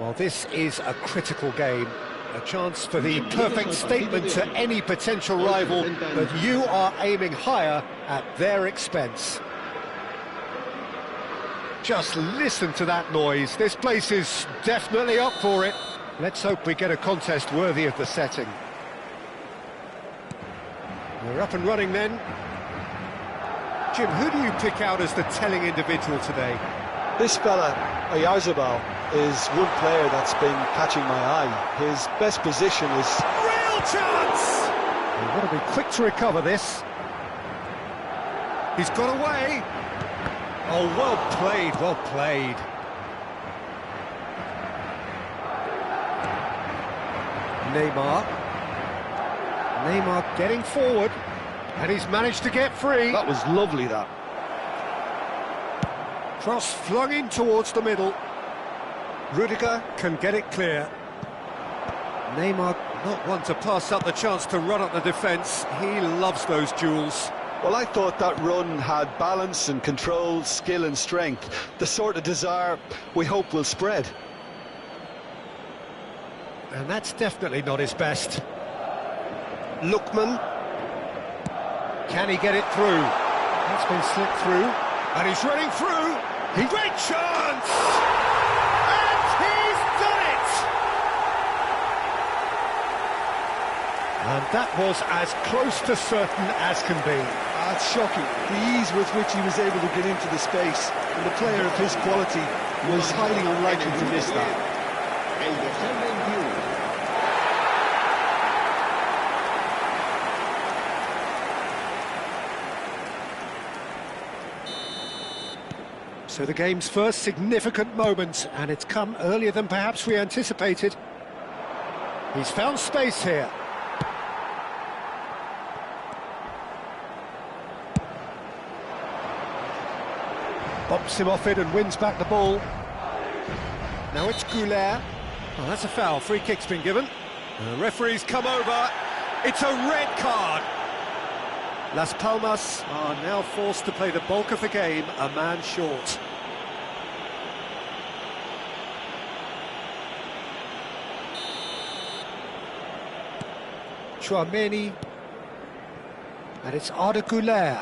Well, this is a critical game, a chance for the perfect statement to any potential rival that you are aiming higher at their expense. Just listen to that noise. This place is definitely up for it. Let's hope we get a contest worthy of the setting. We're up and running then. Jim, who do you pick out as the telling individual today? This fella, Oyarzabal, is one player that's been catching my eye. His best position is... Real chance! We've got to be quick to recover this. He's got away. Oh, well played, well played. Neymar getting forward, and he's managed to get free. That was lovely, that. Cross flung in towards the middle. Rudiger can get it clear. Neymar not one to pass up the chance to run at the defence. He loves those duels. Well, I thought that run had balance and control, skill and strength. The sort of desire we hope will spread. And that's definitely not his best. Lookman. Can he get it through? It's been slipped through. And he's running through. Great chance! And he's done it! And that was as close to certain as can be. That's shocking. The ease with which he was able to get into the space, and the player of his quality was highly unlikely to miss that. So the game's first significant moment, and it's come earlier than perhaps we anticipated. He's found space here. Bumps him off it and wins back the ball. Now it's Goulet. Oh, that's a foul. Free kick's been given. The referee's come over. It's a red card. Las Palmas are now forced to play the bulk of the game, a man short. Chouameni. And it's Arda Goulet.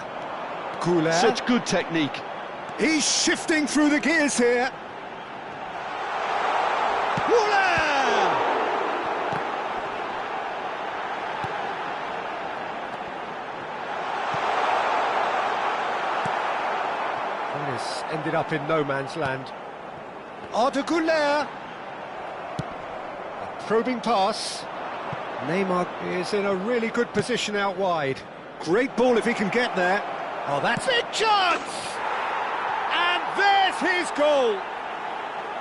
Goulet. Such good technique. He's shifting through the gears here. This ended up in no man's land. Arda Goulet. A probing pass. Neymar is in a really good position out wide. Great ball if he can get there. Oh, that's it, chance! And there's his goal.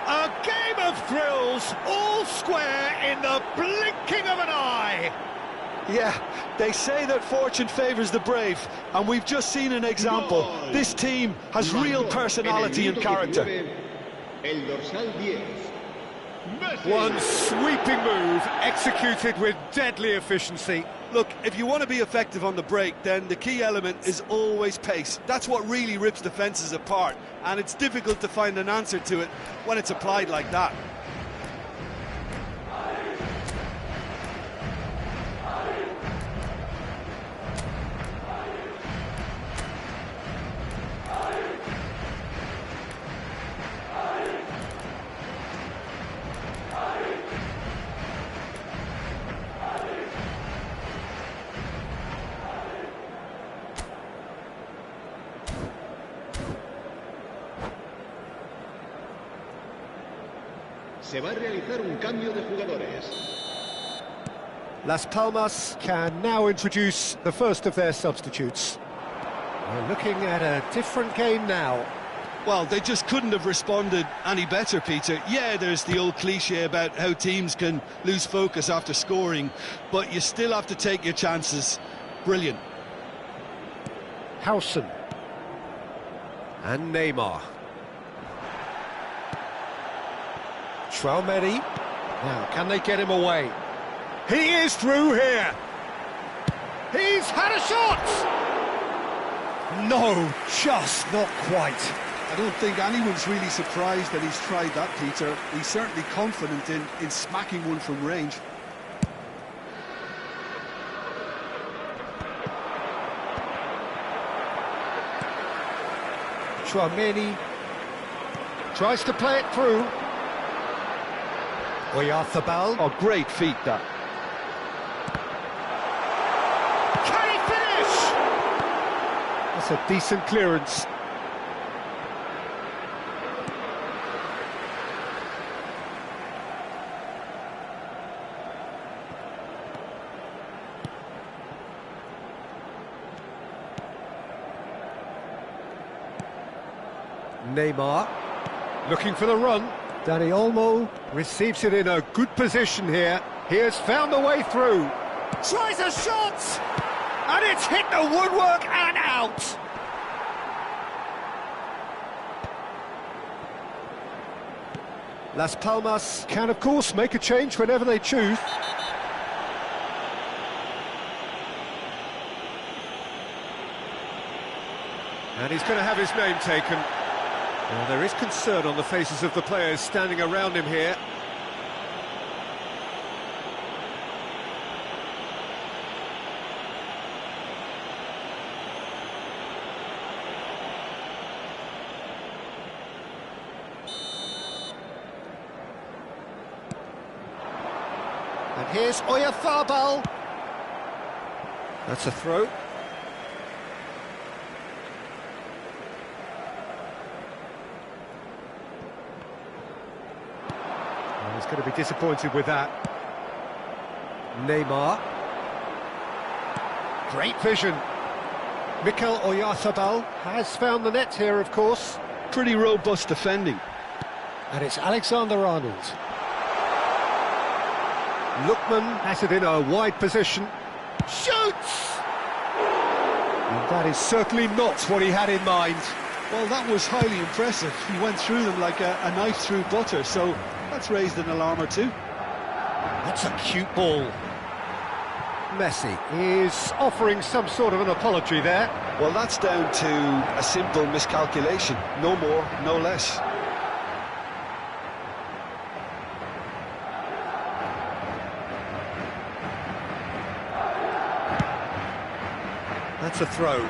A game of thrills, all square in the blinking of an eye. Yeah, they say that fortune favours the brave, and we've just seen an example. This team has real personality and character. One sweeping move, executed with deadly efficiency. Look, if you want to be effective on the break, then the key element is always pace. That's what really rips defences apart, and it's difficult to find an answer to it when it's applied like that. Se va a realizar un cambio de jugadores. Las Palmas can now introduce the first of their substitutes. We're looking at a different game now. Well, they just couldn't have responded any better, Peter. Yeah, there's the old cliche about how teams can lose focus after scoring, but you still have to take your chances. Brilliant. Howson. And Neymar. Chouameni. Now, can they get him away? He is through here. He's had a shot! No, just not quite. I don't think anyone's really surprised that he's tried that, Peter. He's certainly confident in smacking one from range. Chouameni tries to play it through. Oyarzabal. Oh, great feat, that. Can he finish? That's a decent clearance. Neymar looking for the run. Dani Olmo receives it in a good position here. He has found a way through. Tries a shot! And it's hit the woodwork and out! Las Palmas can, of course, make a change whenever they choose. And he's going to have his name taken. Well, there is concern on the faces of the players standing around him here. And here's Oyarzabal. That's a throw. He's going to be disappointed with that. Neymar. Great vision. Mikel Oyarzabal has found the net here, of course. Pretty robust defending. And it's Alexander-Arnold. Lookman has it in a wide position. Shoots! And that is certainly not what he had in mind. Well, that was highly impressive. He went through them like a knife through butter, so that's raised an alarm or two. That's a cute ball. Messi is offering some sort of an apology there. Well, that's down to a simple miscalculation. No more, no less. That's a throw.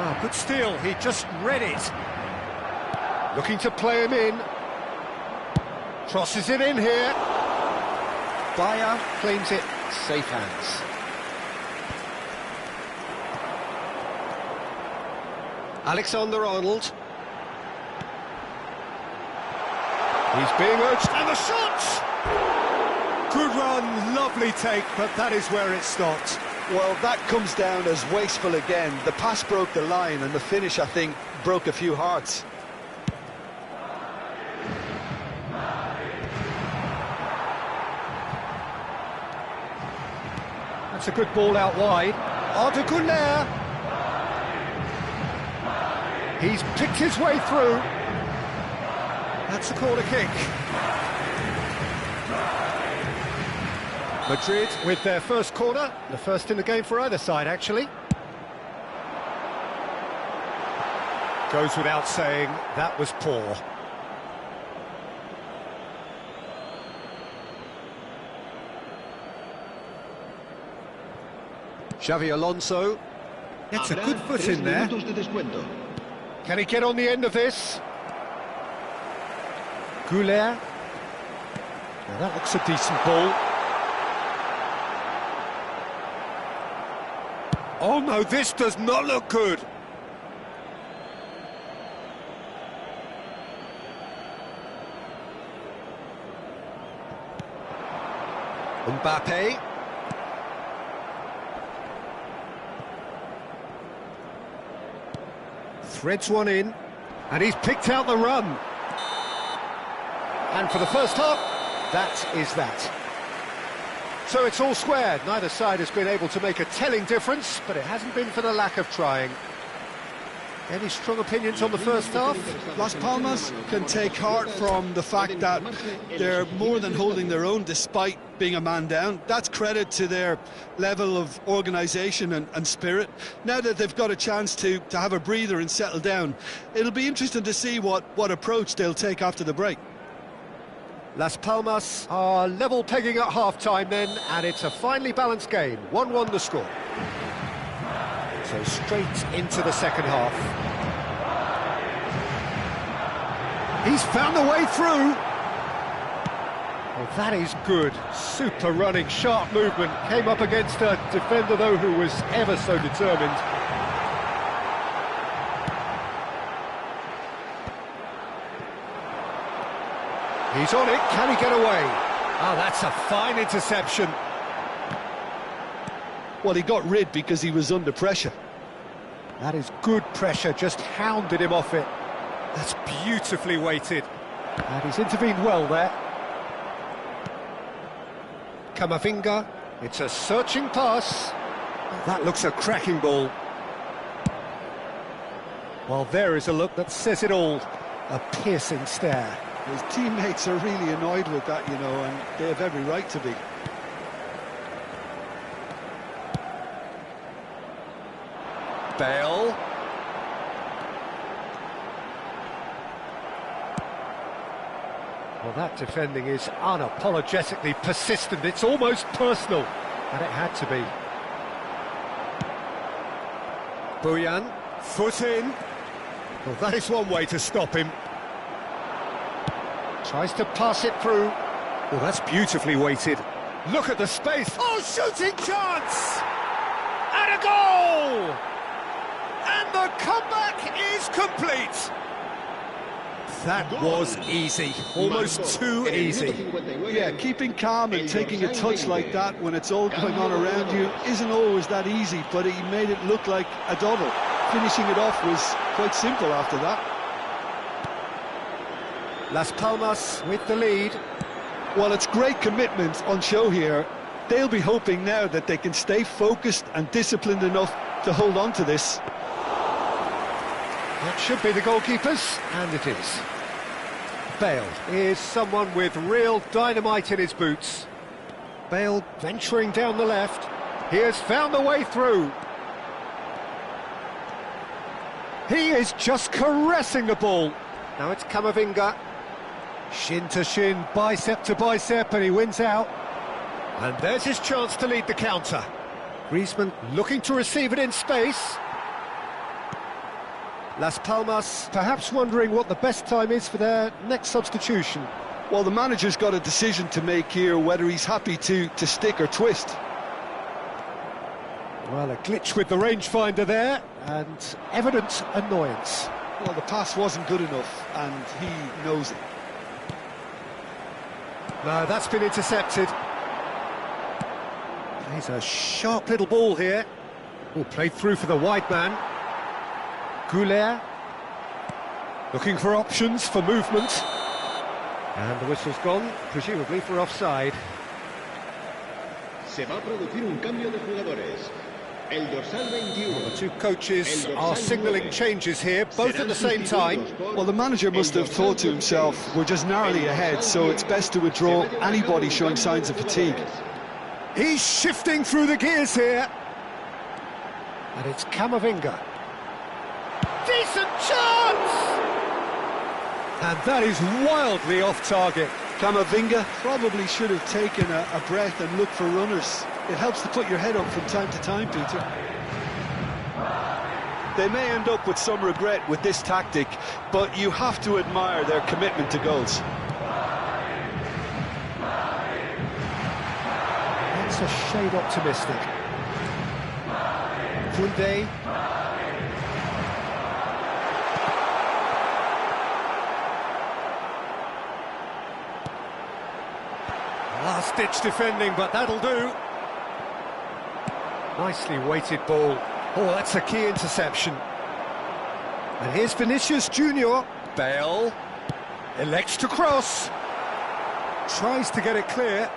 Oh, good steal, he just read it. Looking to play him in. Crosses it in here. Bayer claims it, safe hands. Alexander-Arnold. He's being urged, and the shot! Good run, lovely take, but that is where it stopped. Well, that comes down as wasteful again. The pass broke the line, and the finish, I think, broke a few hearts. That's a good ball out wide. Arda Güler. He's picked his way through. That's a corner kick. Madrid with their first corner, the first in the game for either side, actually. Goes without saying, that was poor. Xavi Alonso gets a good foot in there. Can he get on the end of this? Güler. Now that looks a decent ball. Oh no, this does not look good. Mbappe. Threads one in, and he's picked out the run. And for the first half, that is that. So it's all squared. Neither side has been able to make a telling difference, but it hasn't been for the lack of trying. Any strong opinions on the first half? Las Palmas can take heart from the fact that they're more than holding their own despite being a man down. That's credit to their level of organisation and spirit. Now that they've got a chance to have a breather and settle down, it'll be interesting to see what approach they'll take after the break. Las Palmas are level pegging at half-time then, and it's a finely balanced game. 1-1 the score. So straight into the second half. He's found the way through. Well, that is good. Super running, sharp movement. Came up against a defender, though, who was ever so determined. He's on it. Can he get away? Oh, that's a fine interception. Well, he got rid because he was under pressure. That is good pressure, just hounded him off it. That's beautifully weighted. And he's intervened well there. Camavinga, it's a searching pass. That looks a cracking ball. Well, there is a look that says it all. A piercing stare. His teammates are really annoyed with that, you know, and they have every right to be. Bale. Well, that defending is unapologetically persistent. It's almost personal, and it had to be. Buyan, foot in. Well, that is one way to stop him. Tries to pass it through. Well, that's beautifully weighted. Look at the space. Oh, shooting chance! And a goal! And the comeback is complete. That was easy, almost too easy. Yeah, keeping calm and taking a touch like that when it's all going on around you isn't always that easy, but he made it look like a double. Finishing it off was quite simple after that. Las Palmas with the lead. Well, it's great commitment on show here. They'll be hoping now that they can stay focused and disciplined enough to hold on to this. That should be the goalkeepers, and it is. Bale is someone with real dynamite in his boots. Bale venturing down the left. He has found the way through. He is just caressing the ball. Now it's Camavinga. Shin to shin, bicep to bicep, and he wins out. And there's his chance to lead the counter. Griezmann looking to receive it in space. Las Palmas perhaps wondering what the best time is for their next substitution. Well, the manager's got a decision to make here, whether he's happy to stick or twist. Well, a glitch with the rangefinder there, and evident annoyance. Well, the pass wasn't good enough, and he knows it. No, that's been intercepted. He's a sharp little ball here. Oh, played through for the wide man. Goulet looking for options for movement. And the whistle's gone, presumably for offside. Se va a producir un cambio de jugadores. El dorsal 21. The two coaches are signalling changes here, both at the same time. Well, the manager must have thought to himself, we're just narrowly ahead, so it's best to withdraw anybody showing signs of fatigue. He's shifting through the gears here. And it's Camavinga. Decent chance! And that is wildly off target. Camavinga probably should have taken a breath and looked for runners. It helps to put your head up from time to time, Peter. They may end up with some regret with this tactic, but you have to admire their commitment to goals. That's a shade optimistic. Koundé. Last-ditch defending, but that'll do. Nicely weighted ball. Oh, that's a key interception. And here's Vinicius Junior. Bale elects to cross. Tries to get it clear.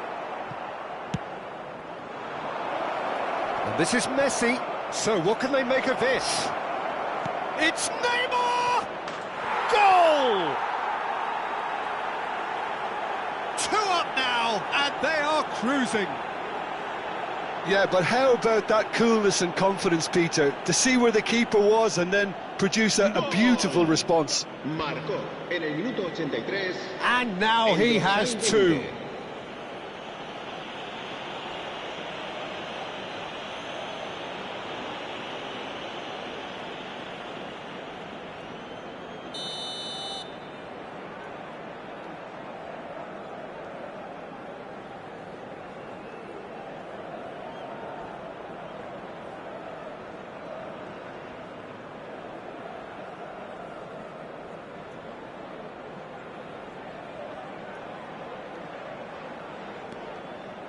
And this is Messi. So what can they make of this? It's Neymar! Goal! 2 up now, and they are cruising. Yeah, but how about that coolness and confidence, Peter, to see where the keeper was and then produce a beautiful response. Marcó en el minuto 83. And now he has 2.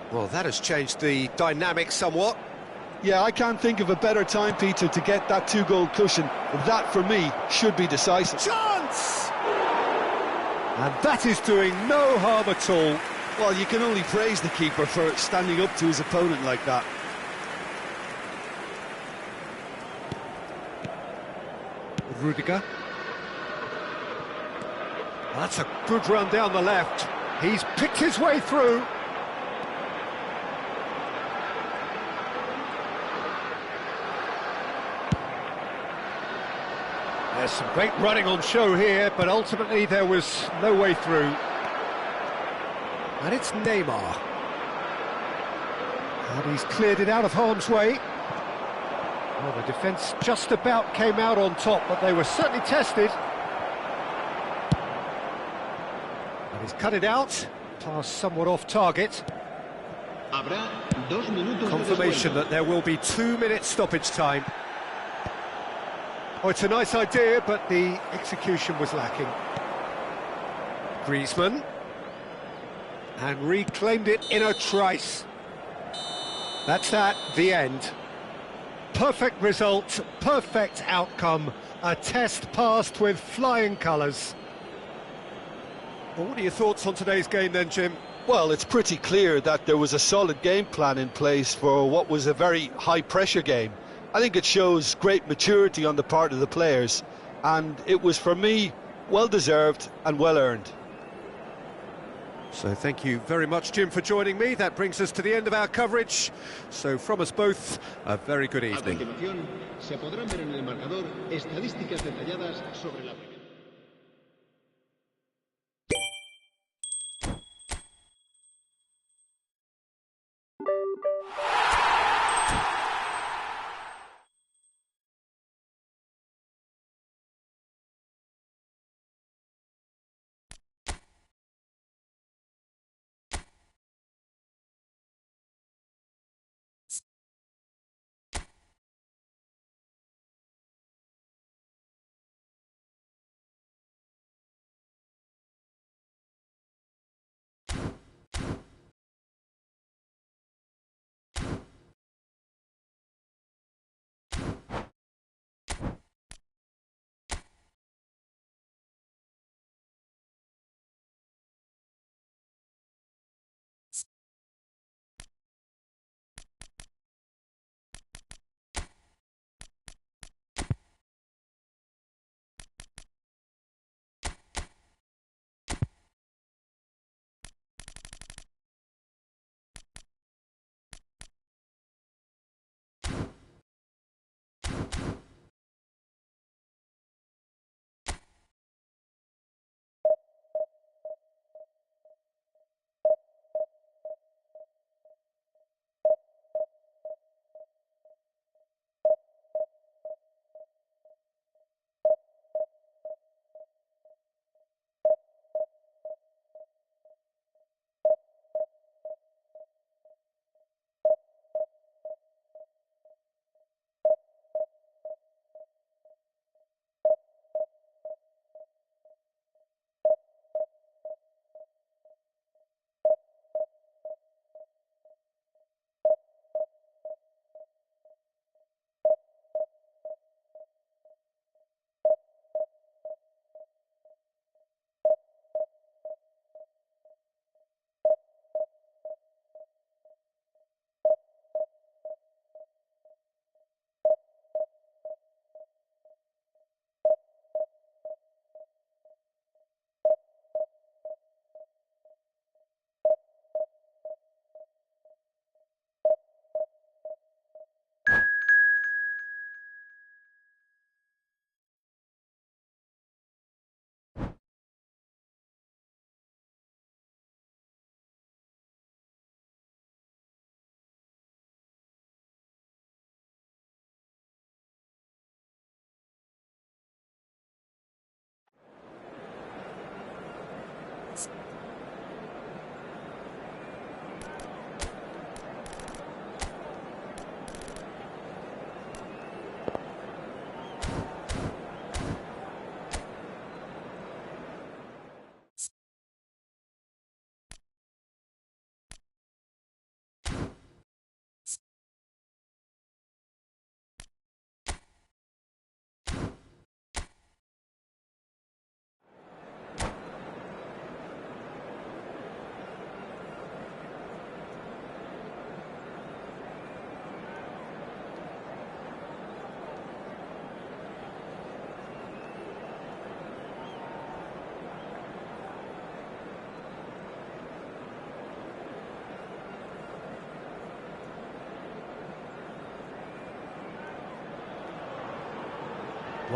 Well, that has changed the dynamic somewhat. Yeah, I can't think of a better time, Peter, to get that 2-goal cushion. That, for me, should be decisive. Chance! And that is doing no harm at all. Well, you can only praise the keeper for standing up to his opponent like that. Rudiger. That's a good run down the left. He's picked his way through. There's some great running on show here, but ultimately there was no way through. And it's Neymar. And he's cleared it out of harm's way. Well, the defence just about came out on top, but they were certainly tested. And he's cut it out, pass somewhat off target. Habrá 2 minutos Confirmation de that there will be 2 minutes stoppage time. Oh, it's a nice idea, but the execution was lacking. Griezmann. And reclaimed it in a trice. That's that, the end. Perfect result, perfect outcome. A test passed with flying colours. Well, what are your thoughts on today's game then, Jim? Well, it's pretty clear that there was a solid game plan in place for what was a very high-pressure game. I think it shows great maturity on the part of the players, and it was, for me, well-deserved and well-earned. So thank you very much, Jim, for joining me. That brings us to the end of our coverage. So from us both, a very good A evening. continuación, se podrán ver en el marcador estadísticas detalladas sobre la primera.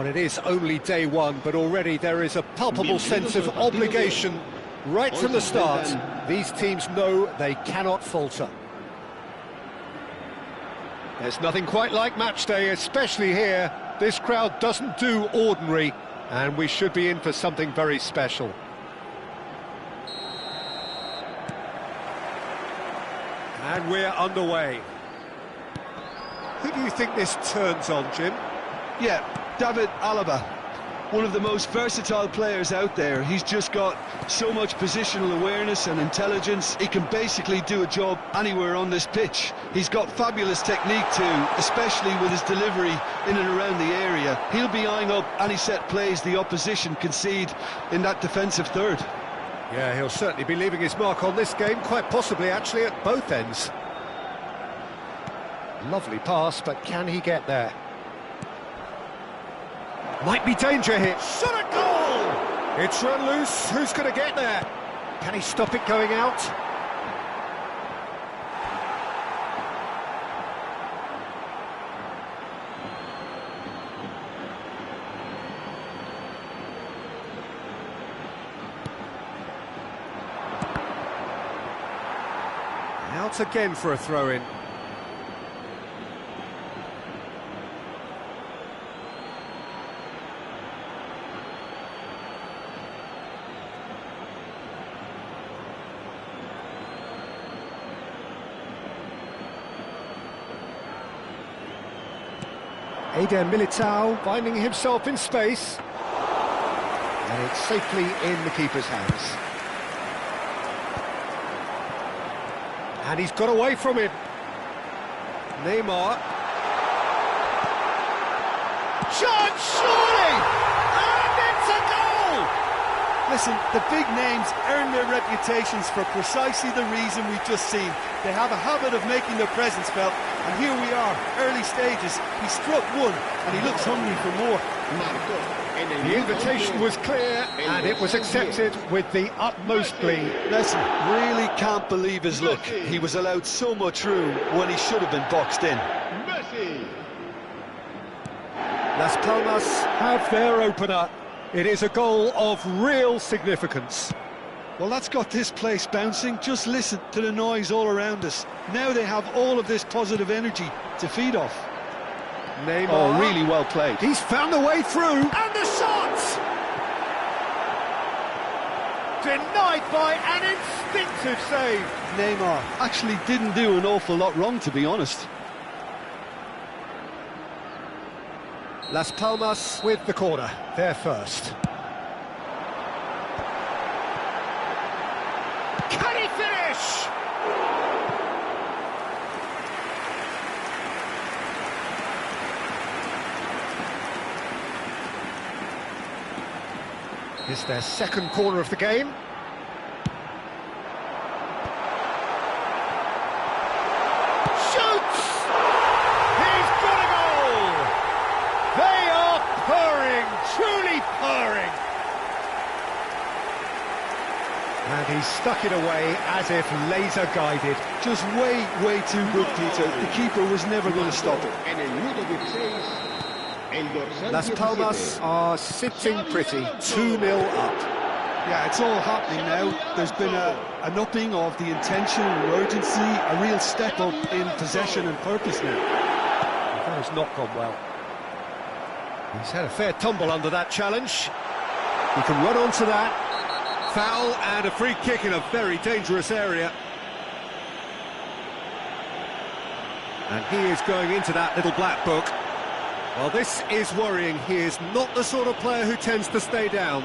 Well, it is only day one, but already there is a palpable sense of obligation right from the start. These teams know they cannot falter. There's nothing quite like match day, especially here. This crowd doesn't do ordinary, and we should be in for something very special. And we're underway. Who do you think this turns on, Jim? Yeah, David Alaba, one of the most versatile players out there. He's just got so much positional awareness and intelligence. He can basically do a job anywhere on this pitch. He's got fabulous technique too, especially with his delivery in and around the area. He'll be eyeing up any set plays the opposition concede in that defensive third. Yeah, he'll certainly be leaving his mark on this game, quite possibly actually at both ends. Lovely pass, but can he get there? Might be danger here. Shot a goal! It's run loose. Who's going to get there? Can he stop it going out? Out again for a throw-in. Eder Militao finding himself in space. And it's safely in the keeper's hands. And he's got away from him. Neymar. Shot, surely! And it's a goal! Listen, the big names earn their reputations for precisely the reason we've just seen. They have a habit of making their presence felt, and here we are, early stages. He struck one, and he looks hungry for more. The invitation was clear, and it was accepted with the utmost glee. Listen, really can't believe his luck. He was allowed so much room when he should have been boxed in. Las Palmas have their opener. It is a goal of real significance. Well, that's got this place bouncing. Just listen to the noise all around us. Now they have all of this positive energy to feed off. Neymar. Oh, really well played. He's found a way through. And the shot! Denied by an instinctive save. Neymar actually didn't do an awful lot wrong, to be honest. Las Palmas with the corner. They're first. Can he finish? It's their second corner of the game. Shoots! He's got a goal! They are purring, truly purring. And he stuck it away as if laser guided. Just way too good, Peter. The keeper was never going to stop it. Las Palmas are sitting pretty, 2-0 up. Yeah, it's all happening now. There's been an upping of the intention and urgency, a real step up in possession and purpose now. That has not gone well. He's had a fair tumble under that challenge. He can run onto that. Foul and a free kick in a very dangerous area. And he is going into that little black book. Well, this is worrying. He is not the sort of player who tends to stay down.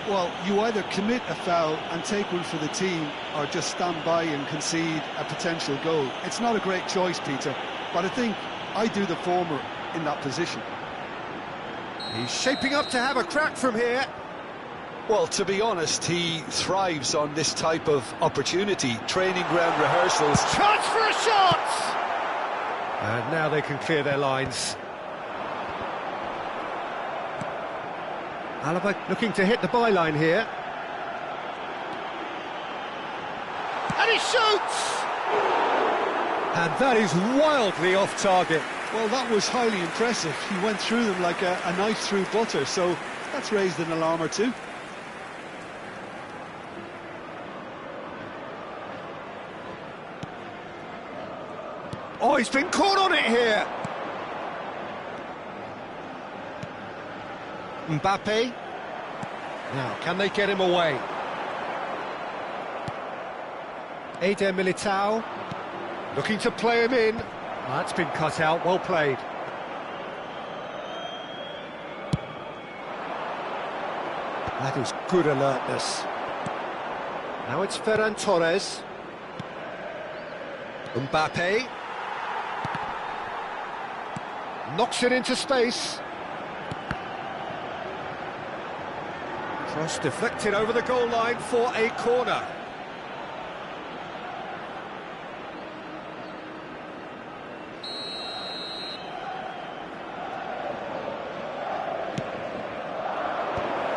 Well, you either commit a foul and take one for the team, or just stand by and concede a potential goal. It's not a great choice, Peter, but I think I do the former in that position. He's shaping up to have a crack from here. Well, to be honest, he thrives on this type of opportunity. Training ground rehearsals. Chance for a shot! And now they can clear their lines. Alaba looking to hit the byline here. And he shoots! And that is wildly off target. Well, that was highly impressive. He went through them like a knife through butter, so that's raised an alarm or two. Oh, he's been caught on it here. Mbappe. Now, can they get him away? Eder Militao. Looking to play him in. Oh, that's been cut out, well played. That is good alertness. Now it's Ferran Torres. Mbappe. Knocks it into space. Cross deflected over the goal line for a corner.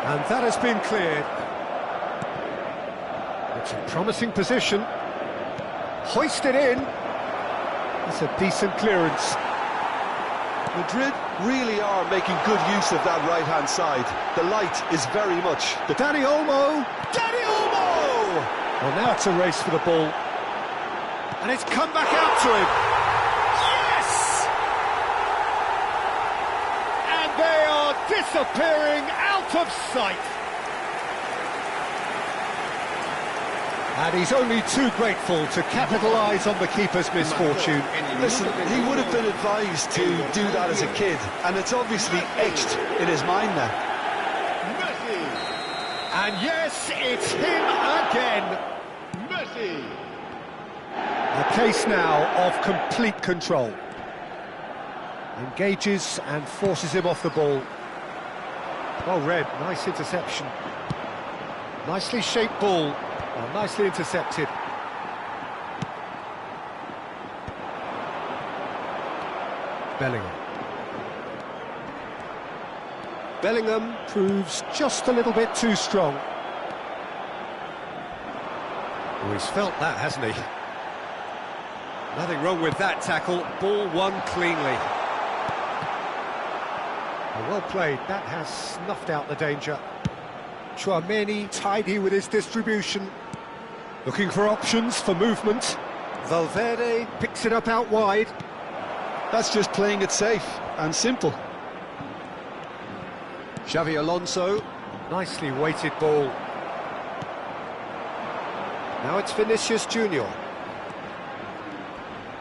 And that has been cleared. It's a promising position. Hoisted in. It's a decent clearance. Madrid really are making good use of that right-hand side. The light is very much... Dani Olmo! Dani Olmo! Well, now it's a race for the ball. And it's come back out to him. Yes! And they are disappearing out of sight. And he's only too grateful to capitalise on the keeper's misfortune. Listen, he would have been advised to do that as a kid, and it's obviously etched in his mind now. And yes, it's him again. Messi. A case now of complete control. Engages and forces him off the ball. Well read, nice interception. Nicely shaped ball. Well, nicely intercepted. Bellingham. Bellingham proves just a little bit too strong. Oh, he's felt that, hasn't he? Nothing wrong with that tackle. Ball won cleanly. Well played. That has snuffed out the danger. Tchouaméni tidy with his distribution. Looking for options for movement. Valverde picks it up out wide. That's just playing it safe and simple. Xavi Alonso. Nicely weighted ball. Now it's Vinicius Junior.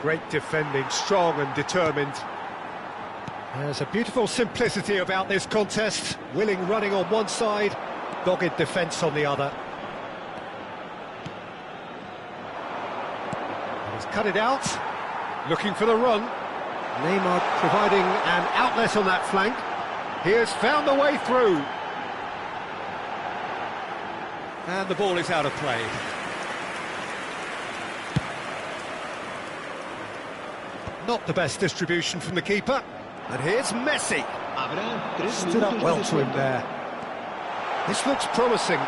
Great defending, strong and determined. There's a beautiful simplicity about this contest. Willing running on one side, dogged defence on the other. And he's cut it out, looking for the run. Neymar providing an outlet on that flank. He has found the way through. And the ball is out of play. Not the best distribution from the keeper. And here's Messi. Stood up well to him there. This looks promising.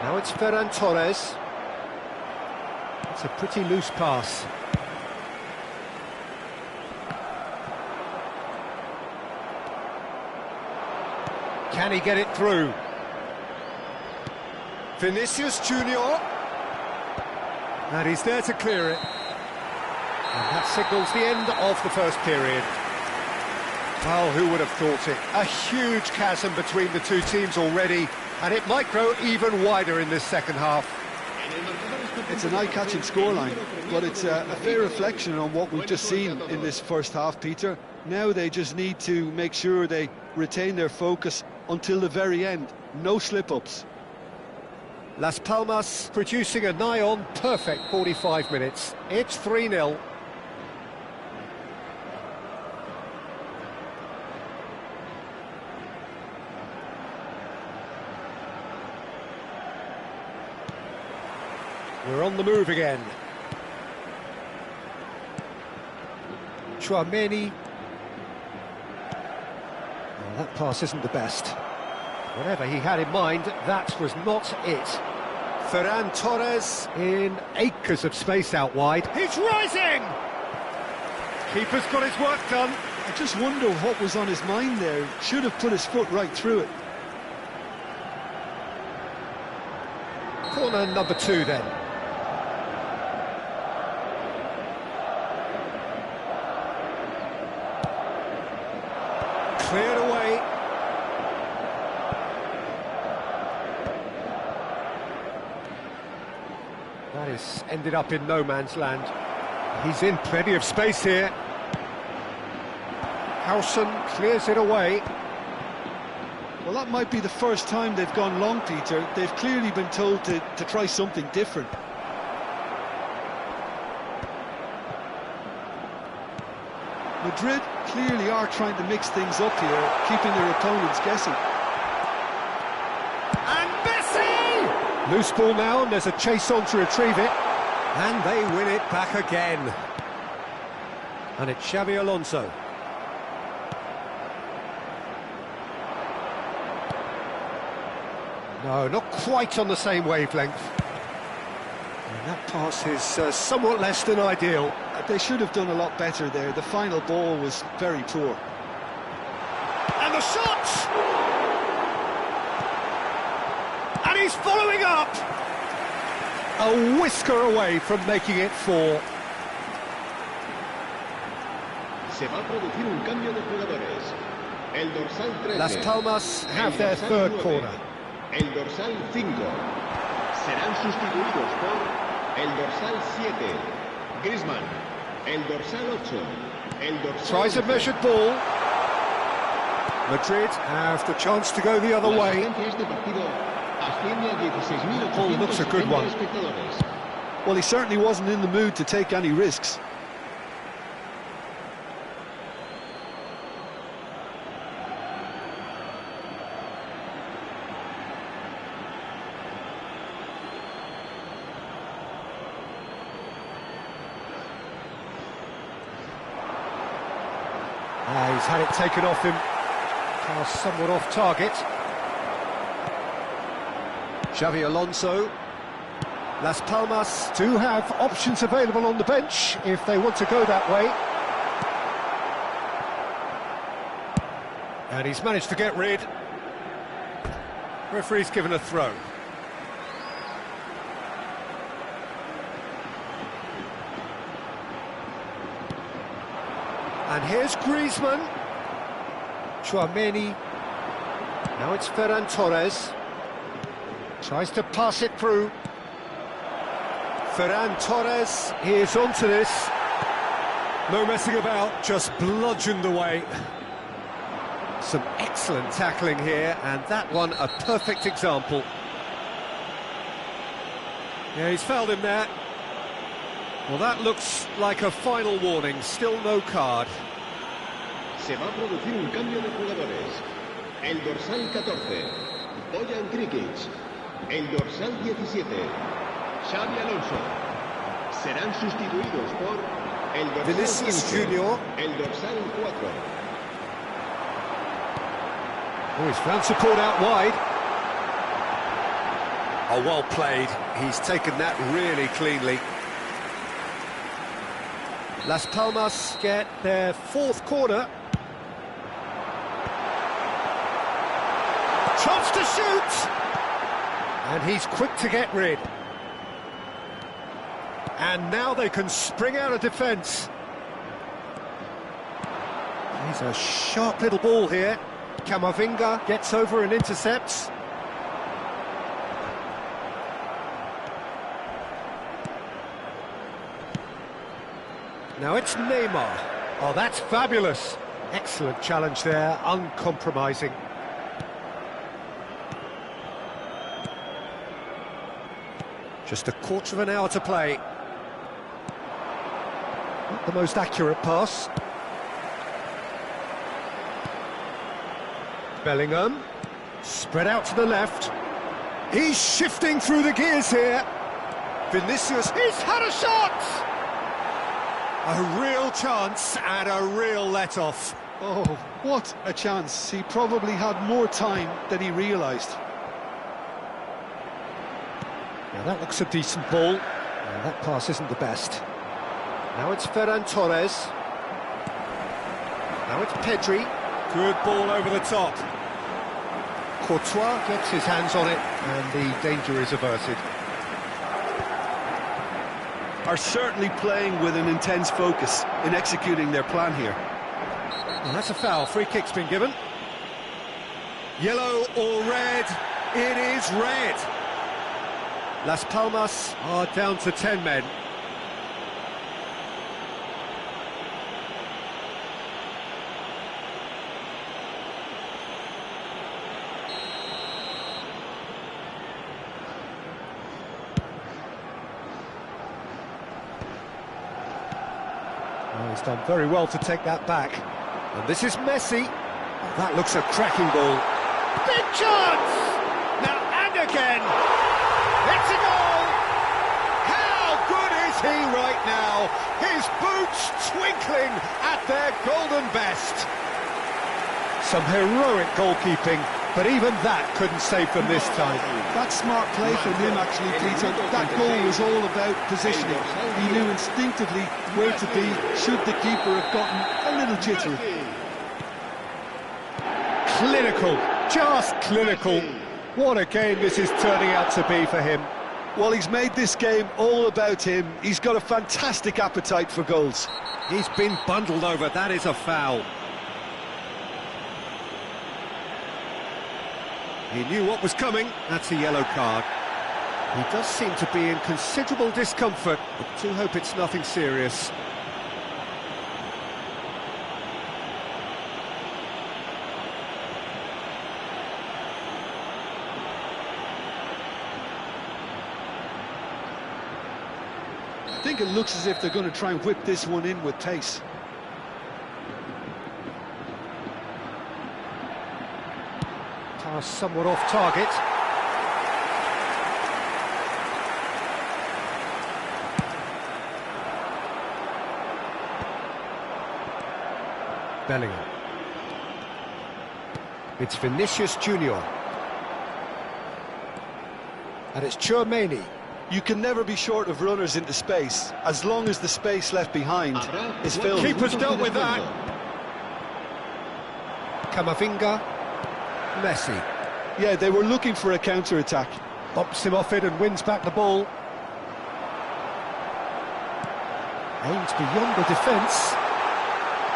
Now it's Ferran Torres. It's a pretty loose pass. Can he get it through? Vinicius Junior. And he's there to clear it. And that signals the end of the first period. Well, who would have thought it? A huge chasm between the two teams already, and it might grow even wider in this second half. It's an eye-catching scoreline, but it's a fair reflection on what we've just seen in this first half, Peter. Now they just need to make sure they retain their focus until the very end. No slip-ups. Las Palmas producing a nigh-on perfect 45 minutes. It's 3-0. We're on the move again. Tchouaméni. Well, that pass isn't the best. Whatever he had in mind, that was not it. Ferran Torres in acres of space out wide. He's rising! Keeper's got his work done. I just wonder what was on his mind there. Should have put his foot right through it. Corner number 2 then. Cleared away. That is ended up in no man's land. He's in plenty of space here. Howson clears it away. Well, that might be the first time they've gone long, Peter. They've clearly been told to try something different. Madrid clearly are trying to mix things up here, keeping their opponents guessing. And Messi! Loose ball now, and there's a chase on to retrieve it. And they win it back again. And it's Xabi Alonso. No, not quite on the same wavelength. And that pass is somewhat less than ideal. They should have done a lot better there. The final ball was very poor. And the shot! And he's following up! A whisker away from making it 4. Se va a producir un cambio de jugadores. El dorsal 13. Las Palmas have their third corner. El dorsal 5. Serán sustituidos por el dorsal 7. Griezmann. El dorsal 8. El dorsal Tries a 11. measured ball. Madrid have the chance to go the other La way. asistencia a este partido asciende a 16.870 Ball looks a good one. espectadores. Well, he certainly wasn't in the mood to take any risks. He's had it taken off him. Pass somewhat off target. Xabi Alonso. Las Palmas do have options available on the bench if they want to go that way. And he's managed to get rid. Referee's given a throw. And here's Griezmann. Tchouaméni. Now it's Ferran Torres. Tries to pass it through. Ferran Torres is onto this. No messing about, just bludgeoned away. Some excellent tackling here, and that one a perfect example. Yeah, he's fouled him there. Well, that looks like a final warning, still no card. Se va a producir un cambio de jugadores. El dorsal 14, Bojan Krikic. El dorsal 17, Xabi Alonso. Serán sustituidos por el dorsal Vinicius 15, Junior. el dorsal 4. Oh, he's found support out wide. Oh, well played. He's taken that really cleanly. Las Palmas get their fourth corner. Chance to shoot! And he's quick to get rid. And now they can spring out of defence. He's a sharp little ball here. Camavinga gets over and intercepts. Now it's Neymar. Oh, that's fabulous. Excellent challenge there, uncompromising. Just a quarter of an hour to play. Not the most accurate pass. Bellingham, spread out to the left. He's shifting through the gears here. Vinicius, he's had a shot! A real chance and a real let-off. Oh, what a chance. He probably had more time than he realised. Now that looks a decent ball. Now that pass isn't the best. Now it's Ferran Torres. Now it's Pedri. Good ball over the top. Courtois gets his hands on it, and the danger is averted. Are certainly playing with an intense focus in executing their plan here. Well, that's a foul. Free kick's been given. Yellow or red? It is red. Las Palmas are down to 10 men. He's done very well to take that back. And this is Messi. Oh, that looks a cracking ball. Big chance! Now and again! It's a goal! How good is he right now? His boots twinkling at their golden best. Some heroic goalkeeping, but even that couldn't save them this time. That's smart play from him, actually, Peter. That goal was all about positioning. He knew instinctively where to be should the keeper have gotten a little jittery. Clinical, just clinical. What a game this is turning out to be for him. Well, he's made this game all about him. He's got a fantastic appetite for goals. He's been bundled over, that is a foul. He knew what was coming, that's a yellow card. He does seem to be in considerable discomfort, but do hope it's nothing serious. I think it looks as if they're going to try and whip this one in with pace. Pass somewhat off target. Bellingham. It's Vinicius Junior. And it's Tchouaméni. You can never be short of runners into space, as long as the space left behind is filled. Keeper's dealt with that. Camavinga. Messi. Yeah, they were looking for a counter-attack. Bumps him off it and wins back the ball. Aims beyond the defence.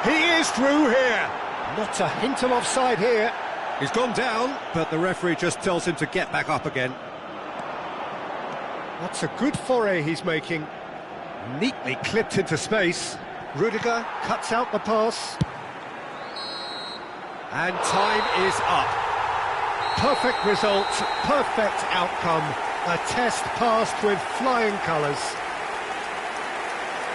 He is through here. Not a hint of offside here. He's gone down, but the referee just tells him to get back up again. That's a good foray he's making. Neatly clipped into space. Rudiger cuts out the pass. And time is up. Perfect result, perfect outcome. A test passed with flying colours.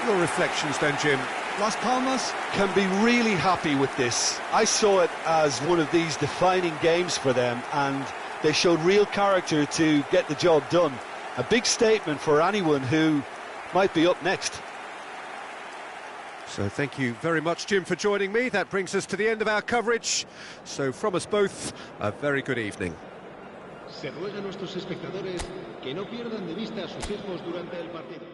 Your reflections then, Jim? Las Palmas can be really happy with this. I saw it as one of these defining games for them, and they showed real character to get the job done. A big statement for anyone who might be up next. So thank you very much, Jim, for joining me. That brings us to the end of our coverage. So from us both, a very good evening. Se ruega a nuestros espectadores que no pierdan de vista a sus hijos durante el partido.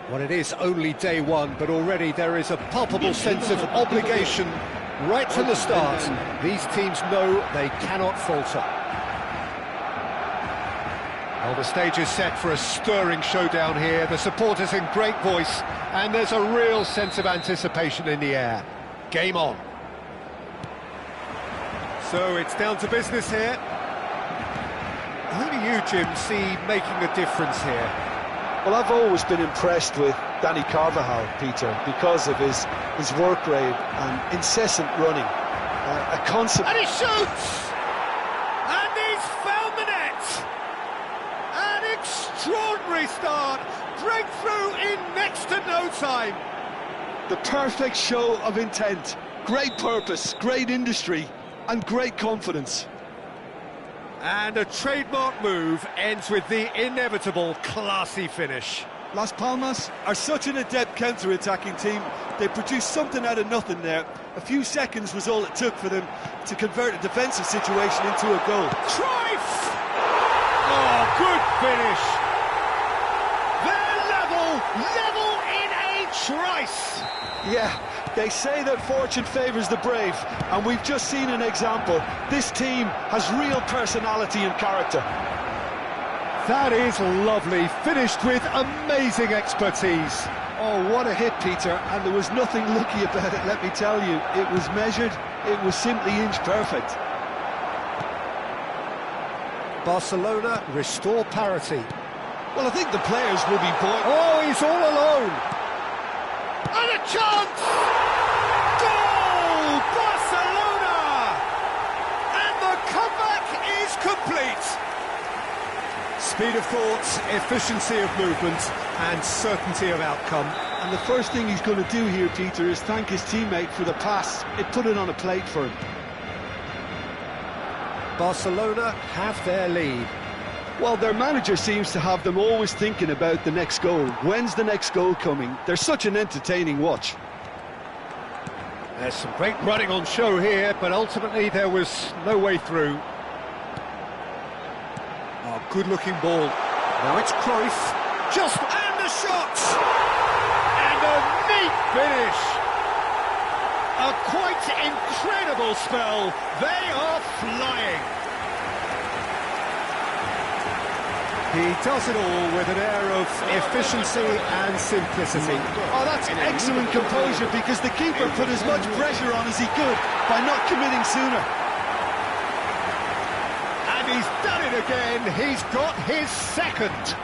Well, it is only day one, but already there is a palpable sense of obligation right from the start. These teams know they cannot falter. Well, the stage is set for a stirring showdown here. The supporters in great voice, and there's a real sense of anticipation in the air. Game on. So it's down to business here. Who do you, Jim, see making a difference here? Well, I've always been impressed with Danny Carvajal, Peter, because of his work rate and incessant running. A constant... And he shoots! And he's found the net! An extraordinary start! Breakthrough in next to no time! The perfect show of intent. Great purpose, great industry, and great confidence. And a trademark move ends with the inevitable classy finish. Las Palmas are such an adept counter-attacking team. They produced something out of nothing there. A few seconds was all it took for them to convert a defensive situation into a goal. Cruyff! Oh, good finish! They're level in a trice! Yeah, they say that fortune favours the brave, and we've just seen an example. This team has real personality and character. That is lovely, finished with amazing expertise. Oh, what a hit, Peter, and there was nothing lucky about it, let me tell you. It was measured, it was simply inch perfect. Barcelona restore parity. Well, I think the players will be buoyed. Oh, he's all alone! And a chance! Goal! Barcelona! And the comeback is complete! Speed of thought, efficiency of movement, and certainty of outcome. And the first thing he's going to do here, Peter, is thank his teammate for the pass. It put it on a plate for him. Barcelona have their lead. Well, their manager seems to have them always thinking about the next goal. When's the next goal coming? They're such an entertaining watch. There's some great running on show here, but ultimately there was no way through. Oh, good-looking ball. Now it's Cruyff. And the shot! And a neat finish! A quite incredible spell. They are flying. He does it all with an air of efficiency and simplicity. Oh, that's excellent composure, because the keeper put as much pressure on as he could by not committing sooner. And he's done it again. He's got his second.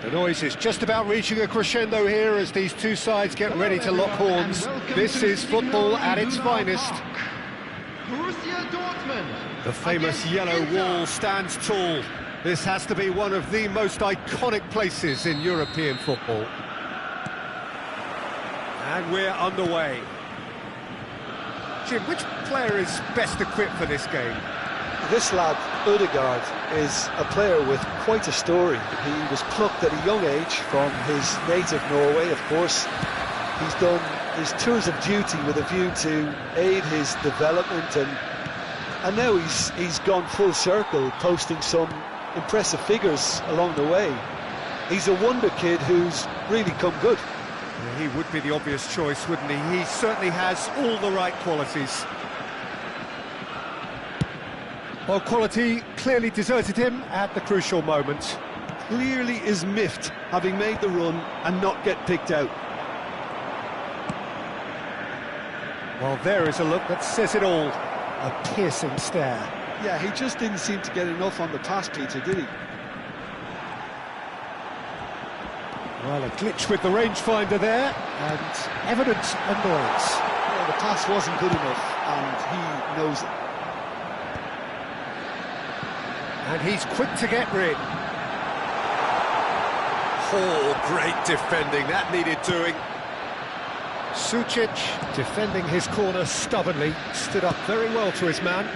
The noise is just about reaching a crescendo here as these two sides get ready to lock horns. This is football at its finest. The famous yellow wall stands tall. This has to be one of the most iconic places in European football. And we're underway. Jim, which player is best equipped for this game? This lad, Ødegaard, is a player with quite a story. He was plucked at a young age from his native Norway, of course. He's done his tours of duty with a view to aid his development, and now he's gone full circle, posting some impressive figures along the way. He's a wonder kid who's really come good. Yeah, he would be the obvious choice, wouldn't he? He certainly has all the right qualities. Well, quality clearly deserted him at the crucial moment. Clearly is miffed, having made the run and not get picked out. Well, there is a look that says it all. A piercing stare. Yeah, he just didn't seem to get enough on the pass, Peter, did he? Well, a glitch with the rangefinder there, and evident annoyance. Yeah, the pass wasn't good enough, and he knows it. And he's quick to get rid. Oh, great defending, that needed doing. Sucic, defending his corner stubbornly, stood up very well to his man.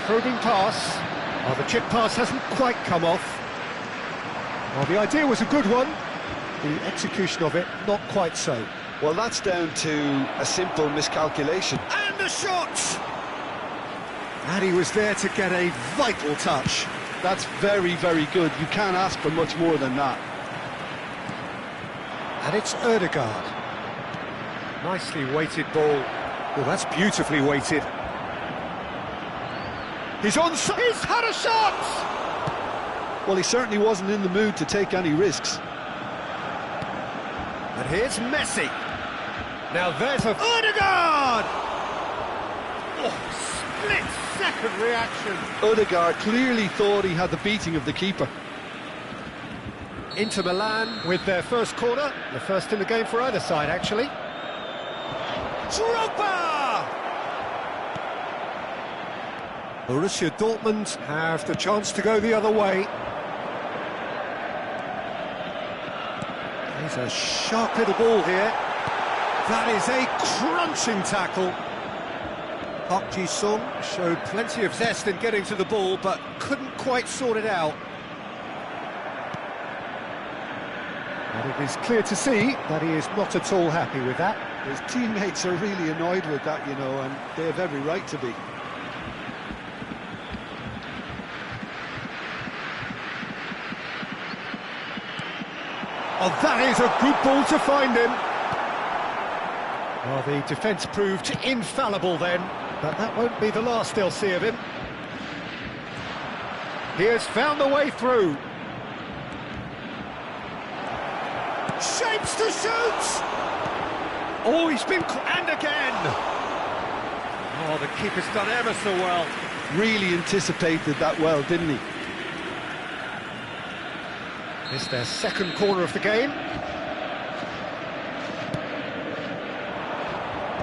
Probing pass. Well, the chip pass hasn't quite come off. Well, the idea was a good one. The execution of it, not quite so. Well, that's down to a simple miscalculation. And the shot! And he was there to get a vital touch. That's very, very good. You can't ask for much more than that. And it's Ødegaard. Nicely weighted ball. Well, that's beautifully weighted. He's on... He's had a shot! Well, he certainly wasn't in the mood to take any risks. And here's Messi. Now there's a... Ødegaard! Oh, split-second reaction. Ødegaard clearly thought he had the beating of the keeper. Inter Milan with their first corner, the first in the game for either side, actually. Drogba! Borussia Dortmund have the chance to go the other way. There's a sharp little ball here. That is a crunching tackle. Park Ji-sung showed plenty of zest in getting to the ball, but couldn't quite sort it out. And it is clear to see that he is not at all happy with that. His teammates are really annoyed with that, you know, and they have every right to be. Oh, that is a good ball to find him. Well, the defence proved infallible then, but that won't be the last they'll see of him. He has found the way through. Shapes to shoot! Oh, he's been... and again! Oh, the keeper's done ever so well. Really anticipated that well, didn't he? It's their second corner of the game.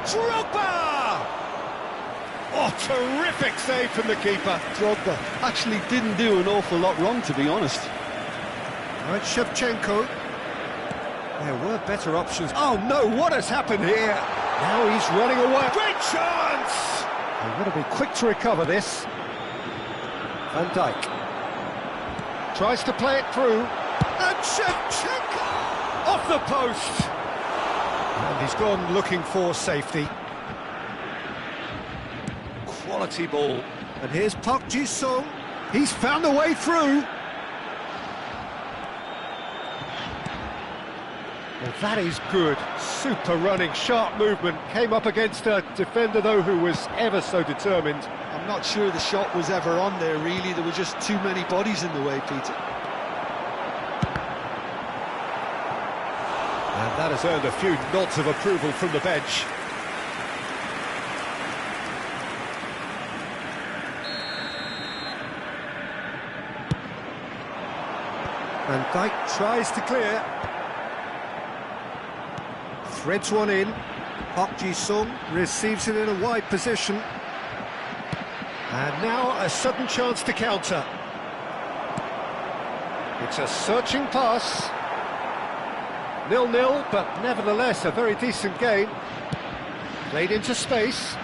Drogba! Oh, terrific save from the keeper. Drogba actually didn't do an awful lot wrong, to be honest. Right, Shevchenko. There were better options. Oh no, what has happened here? Now he's running away. Great chance! They've got to be quick to recover this. Van Dijk tries to play it through. And Shevchenko off the post. And he's gone looking for safety. Quality ball. And here's Park Ji-sung. He's found a way through. Well, that is good. Super running, sharp movement. Came up against a defender, though, who was ever so determined. I'm not sure the shot was ever on there, really. There were just too many bodies in the way, Peter. And that has earned a few nods of approval from the bench. Van Dijk tries to clear. Threads one in. Park Ji-sung receives it in a wide position. And now a sudden chance to counter. It's a searching pass. 0-0, but nevertheless a very decent game. Played into space.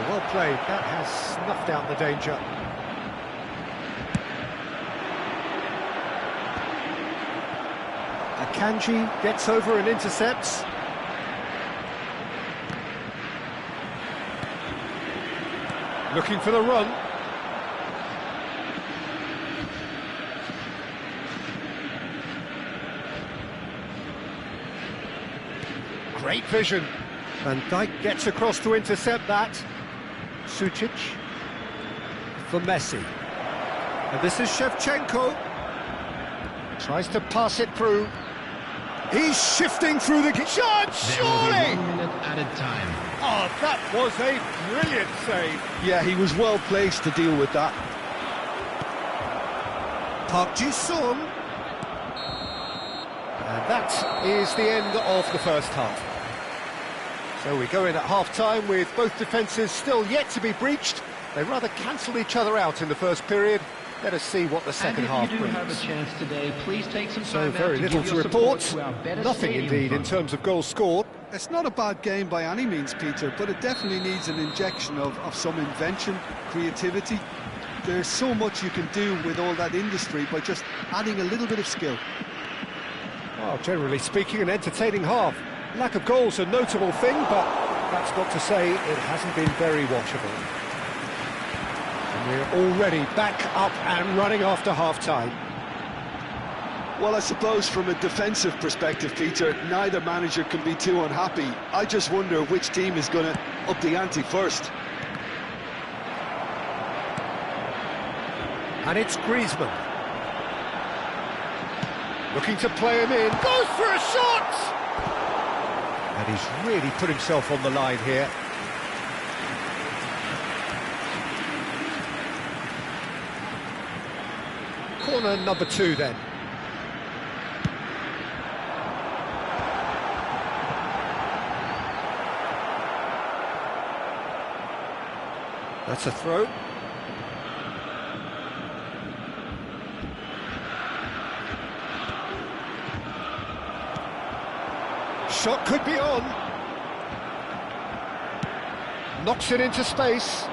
Well played, that has snuffed out the danger. Akanji gets over and intercepts. Looking for the run. Great vision. Van Dijk gets across to intercept that. Sucic for Messi. And this is Shevchenko. Tries to pass it through. He's shifting through the shot, surely! 1 minute added time. Oh, that was a brilliant save. Yeah, he was well placed to deal with that. Park Ji-sung. And that is the end of the first half. So we go in at half-time with both defences still yet to be breached. They rather cancelled each other out in the first period. Let us see what the second half brings. And if you do have a chance today, please take some So time very out little give to your report. support to our better Nothing stadium indeed in fund. terms of goals scored. It's not a bad game by any means, Peter, but it definitely needs an injection of some invention, creativity. There's so much you can do with all that industry by just adding a little bit of skill. Well, generally speaking, an entertaining half. Lack of goals a notable thing, but that's not to say it hasn't been very watchable. And we're already back up and running after half-time. Well, I suppose from a defensive perspective, Peter, neither manager can be too unhappy. I just wonder which team is going to up the ante first. And it's Griezmann. Looking to play him in. Goes for a shot! And he's really put himself on the line here. Corner number 2 then. That's a throw. Shot could be on. Knocks it into space.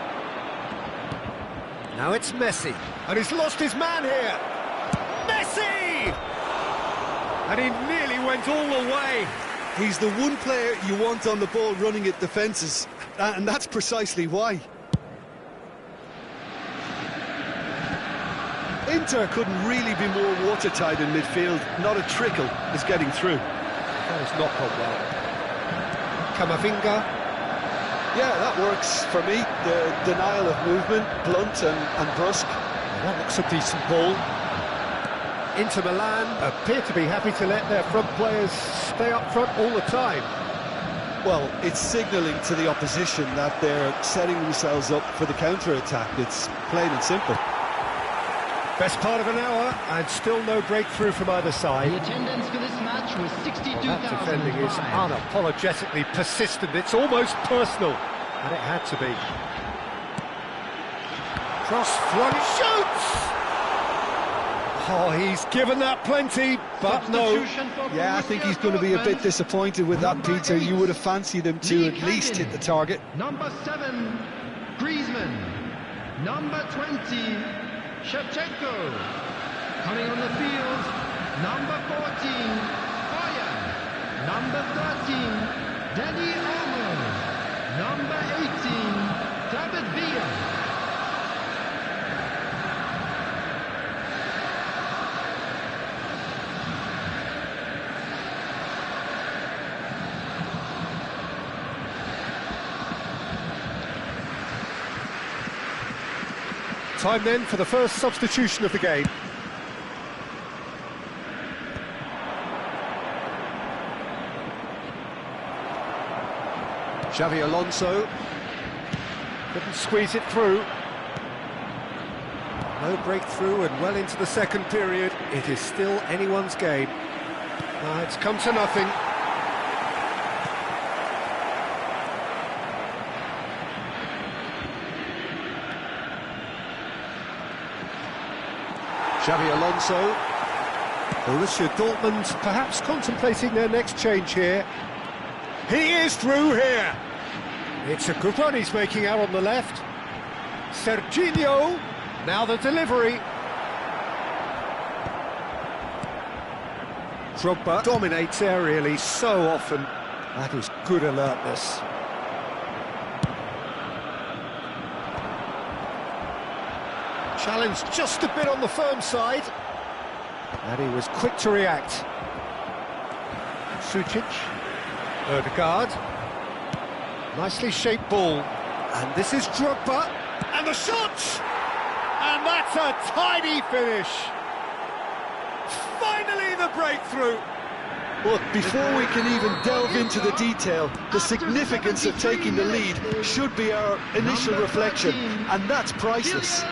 Now it's Messi. And he's lost his man here. Messi! And he nearly went all the way. He's the one player you want on the ball running at defences, and that's precisely why. Inter couldn't really be more watertight in midfield. Not a trickle is getting through. That has not gone well. Camavinga. Yeah, that works for me. The denial of movement, blunt and brusque. Well, that looks a decent ball. Inter Milan appear to be happy to let their front players stay up front all the time. Well, it's signalling to the opposition that they're setting themselves up for the counter-attack. It's plain and simple. Best part of an hour, and still no breakthrough from either side. The attendance for this match was 62,005. That defending is unapologetically persistent. It's almost personal, and it had to be. Cross flung, shoots! Oh, he's given that plenty, but no. Yeah, I think he's going to be a bit disappointed with that, Peter. You would have fancied him to at least hit the target. Number 7, Griezmann. Number 20, Shevchenko. Coming on the field, number 14, Boyan. Number 13, Dani Olmo. Number 18, David Villa. Time then for the first substitution of the game. Xavi Alonso couldn't squeeze it through. No breakthrough and well into the second period. It is still anyone's game. It's come to nothing. Xabi Alonso. Borussia Dortmund perhaps contemplating their next change here. He is through here. It's a good run he's making out on the left. Serginho. Now the delivery. Drogba dominates aerially so often. That is good alertness. Challenge just a bit on the firm side. And he was quick to react. Sucic. Odegaard. Nicely shaped ball. And this is Drogba. And the shot! And that's a tidy finish. Finally the breakthrough. Look, before we can even delve into the detail, the significance of taking the lead should be our initial reflection, and that's priceless.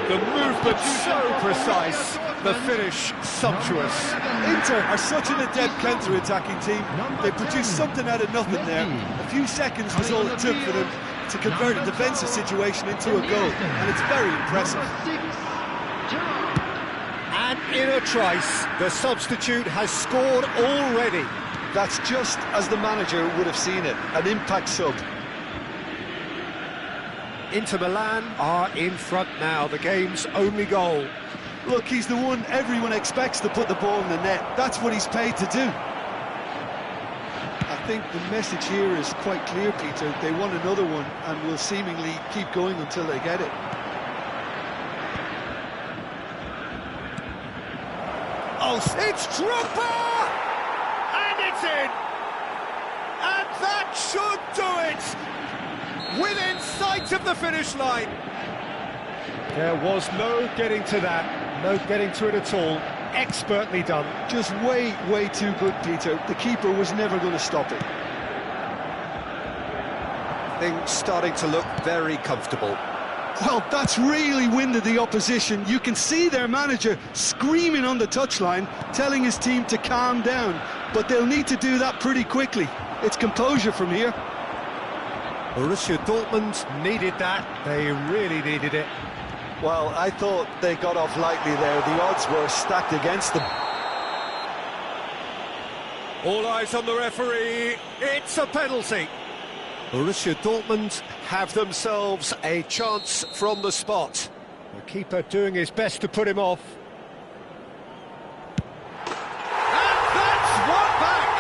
The movement so precise, the finish sumptuous. Inter are such an adept counter-attacking team. They produced something out of nothing there. A few seconds was all it took for them to convert a defensive situation into a goal, and it's very impressive. And in a trice, the substitute has scored already. That's just as the manager would have seen it, an impact sub. Inter Milan are in front now, the game's only goal. Look, he's the one everyone expects to put the ball in the net. That's what he's paid to do. I think the message here is quite clear, Peter. They want another one and will seemingly keep going until they get it. Oh, it's Drogba! And it's in! And that should do it! Within sight of the finish line. There was no getting to that, no getting to it at all. Expertly done. Just way too good, Peter. The keeper was never going to stop it. Things starting to look very comfortable. Well, that's really winded the opposition. You can see their manager screaming on the touchline, telling his team to calm down. But they'll need to do that pretty quickly. It's composure from here. Borussia Dortmund needed that. They really needed it. Well, I thought they got off lightly there. The odds were stacked against them. All eyes on the referee. It's a penalty. Borussia Dortmund have themselves a chance from the spot. The keeper doing his best to put him off. And that's one back!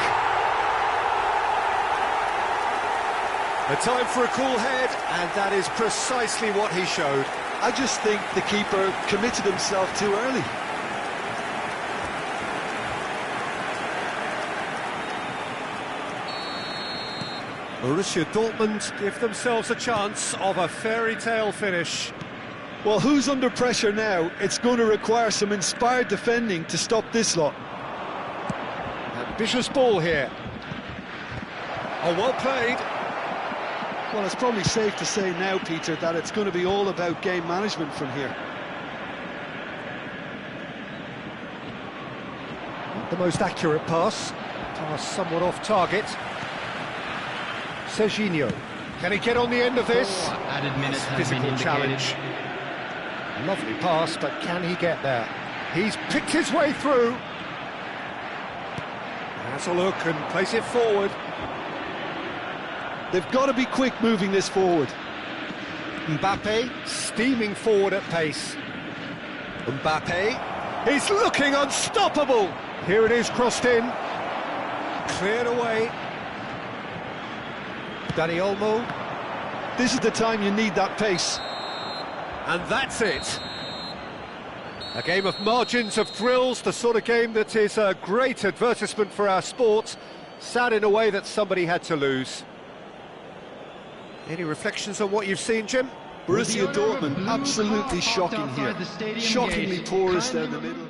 A time for a cool head, and that is precisely what he showed. I just think the keeper committed himself too early. Borussia Dortmund give themselves a chance of a fairy tale finish. Well, who's under pressure now? It's going to require some inspired defending to stop this lot. Ambitious ball here. Oh, well played. Well, it's probably safe to say now, Peter, that it's going to be all about game management from here. Not the most accurate pass. Pass somewhat off target. Serginho. Can he get on the end of this? Added minutes has Physical been challenge. Lovely pass, but can he get there? He's picked his way through. Has a look and plays it forward. They've got to be quick moving this forward. Mbappe steaming forward at pace. Mbappe, he's looking unstoppable. Here it is, crossed in. Cleared away. Dani Olmo. This is the time you need that pace. And that's it. A game of margins, of thrills, the sort of game that is a great advertisement for our sport. Sad in a way that somebody had to lose. Any reflections on what you've seen, Jim? Borussia Dortmund, absolutely shocking here. Shockingly porous down the middle.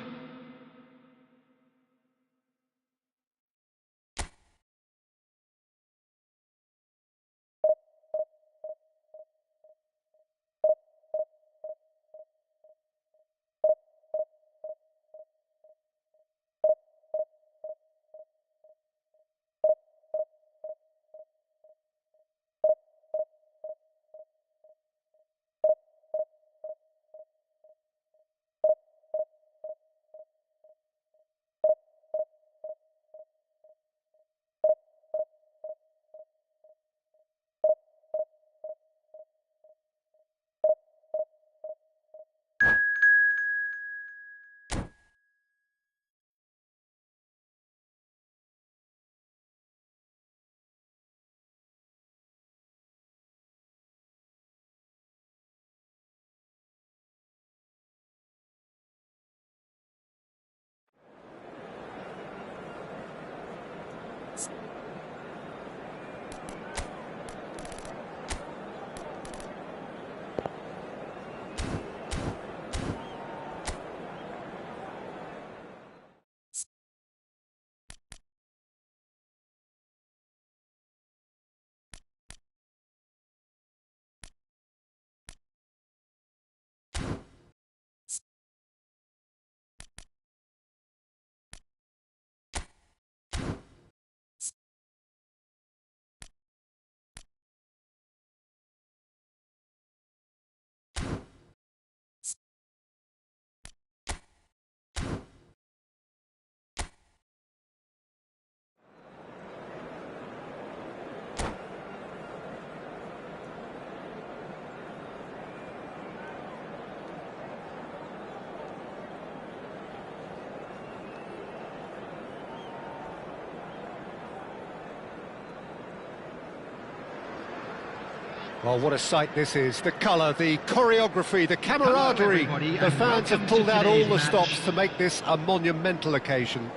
Well, what a sight this is. The colour, the choreography, the camaraderie. everybody, The and fans have welcome pulled to out all today's the match. stops to make this a monumental occasion.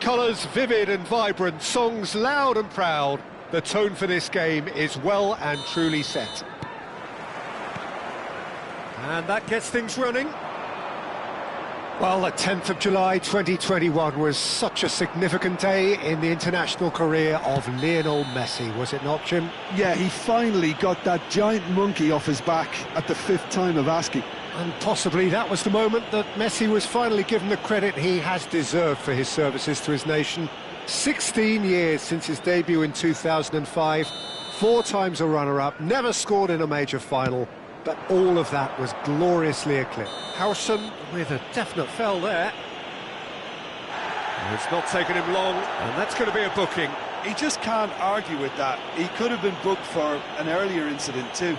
Colours vivid and vibrant, songs loud and proud. The tone for this game is well and truly set. And that gets things running. Well, the 10th of July 2021 was such a significant day in the international career of Lionel Messi, was it not, Jim? Yeah, he finally got that giant monkey off his back at the 5th time of asking. And possibly that was the moment that Messi was finally given the credit he has deserved for his services to his nation. 16 years since his debut in 2005, 4 times a runner-up, never scored in a major final, but all of that was gloriously eclipsed. Howson with a definite foul there. And it's not taken him long, and that's going to be a booking. He just can't argue with that. He could have been booked for an earlier incident too.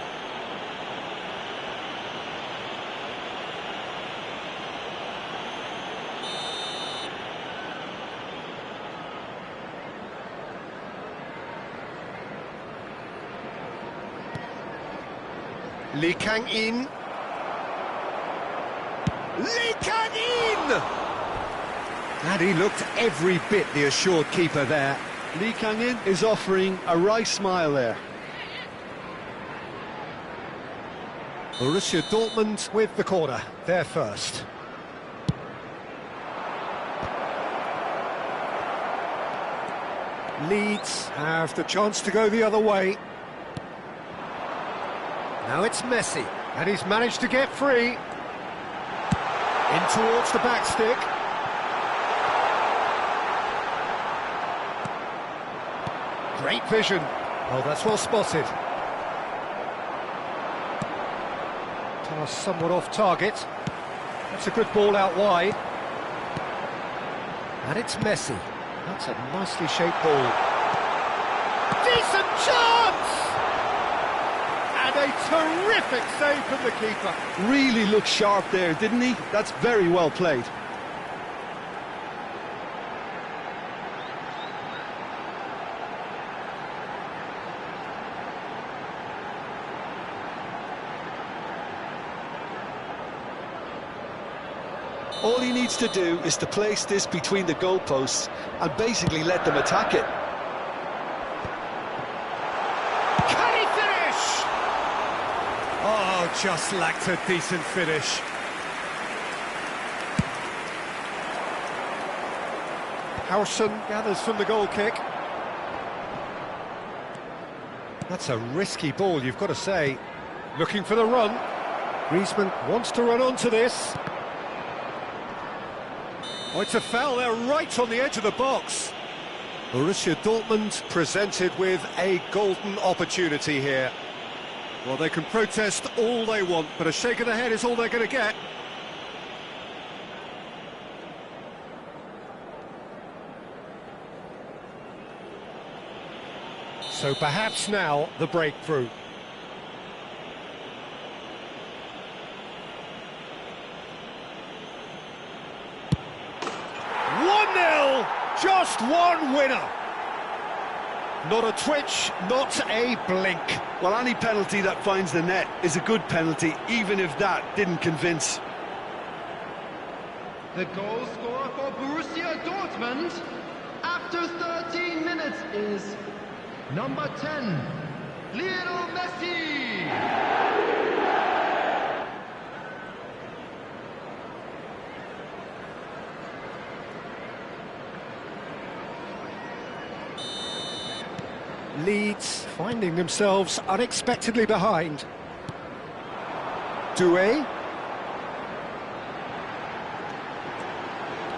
Lee Kang-in. Lee Kang-in! And he looked every bit the assured keeper there. Lee Kang-in is offering a wry smile there. Borussia Dortmund with the corner, there first. Leeds have the chance to go the other way. Now it's Messi, and he's managed to get free. In towards the back stick. Great vision. Oh, that's well spotted. Pass somewhat off target. That's a good ball out wide. And it's Messi. That's a nicely shaped ball. Decent chance! And a terrific save from the keeper. Really looked sharp there, didn't he? That's very well played. All he needs to do is to place this between the goalposts and basically let them attack it. Can he finish? Oh, just lacked a decent finish. Howson gathers from the goal kick. That's a risky ball, you've got to say. Looking for the run. Griezmann wants to run onto this. Oh, it's a foul there right on the edge of the box. Borussia Dortmund presented with a golden opportunity here. Well, they can protest all they want, but a shake of the head is all they're going to get. So perhaps now the breakthrough. Just one winner. Not a twitch, not a blink. Well, any penalty that finds the net is a good penalty, even if that didn't convince. The goal scorer for Borussia Dortmund after 13 minutes is number 10, Lionel Messi. Leeds finding themselves unexpectedly behind. Doué.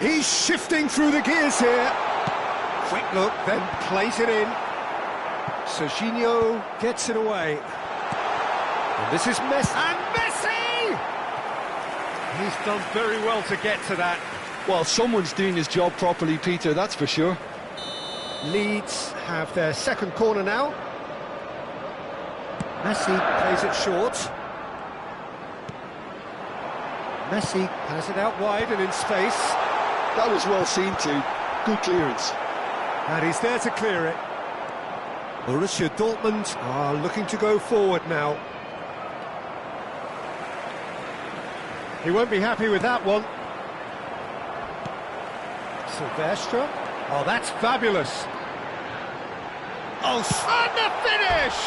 He's shifting through the gears here. Quick look, then plays it in. Serginho gets it away. And this is Messi. And Messi! He's done very well to get to that. Well, someone's doing his job properly, Peter, that's for sure. Leeds have their second corner now. Messi plays it short. Messi has it out wide and in space. That was well seen too. Good clearance. And he's there to clear it. Borussia Dortmund are looking to go forward now. He won't be happy with that one. Silvestre. Oh, that's fabulous. Oh, and the finish!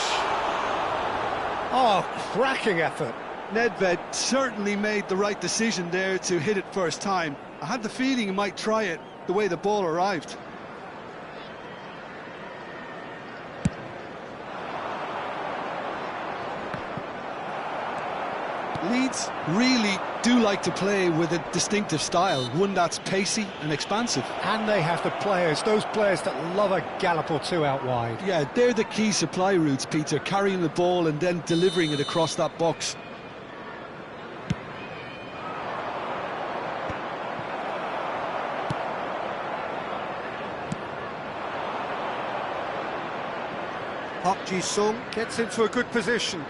Oh, cracking effort. Nedved certainly made the right decision there to hit it first time. I had the feeling he might try it the way the ball arrived. Leeds really do like to play with a distinctive style, one that's pacey and expansive. And they have the players, those players that love a gallop or two out wide. Yeah, they're the key supply routes, Peter, carrying the ball and then delivering it across that box. Park Ji-sung gets into a good position.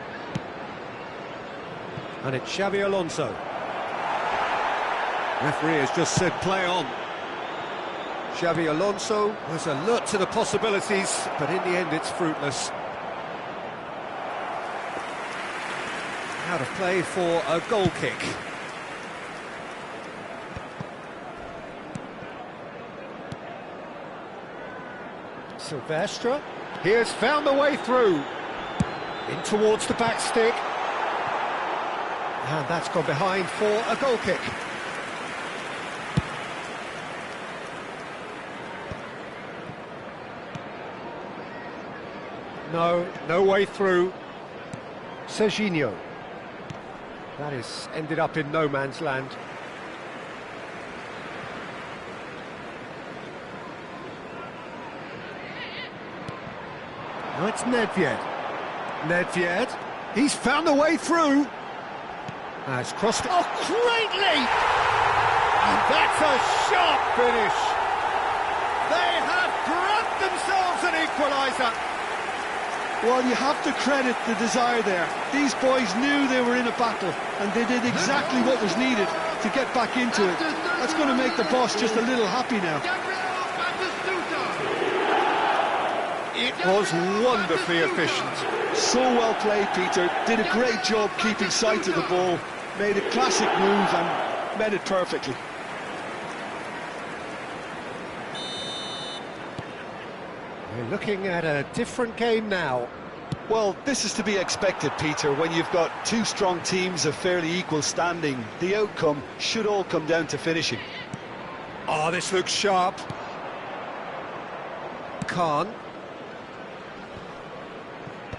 And it's Xabi Alonso. Referee has just said play on. Xabi Alonso was alert to the possibilities, but in the end it's fruitless. Out of play for a goal kick. Silvestre. He has found the way through. In towards the back stick. And that's gone behind for a goal kick. No way through. Serginho. That is ended up in no man's land. Now it's Nedved. Nedved. He's found the way through. Has crossed it. Oh, great leap! And that's a sharp finish. They have grabbed themselves an equaliser. Well, you have to credit the desire there. These boys knew they were in a battle, and they did exactly what was needed to get back into it. That's going to make the boss just a little happy now. It was wonderfully efficient. So well played, Peter. Did a great job keeping sight of the ball. Made a classic move and met it perfectly. We're looking at a different game now. Well, this is to be expected, Peter, when you've got two strong teams of fairly equal standing. The outcome should all come down to finishing. Oh, this looks sharp. Khan.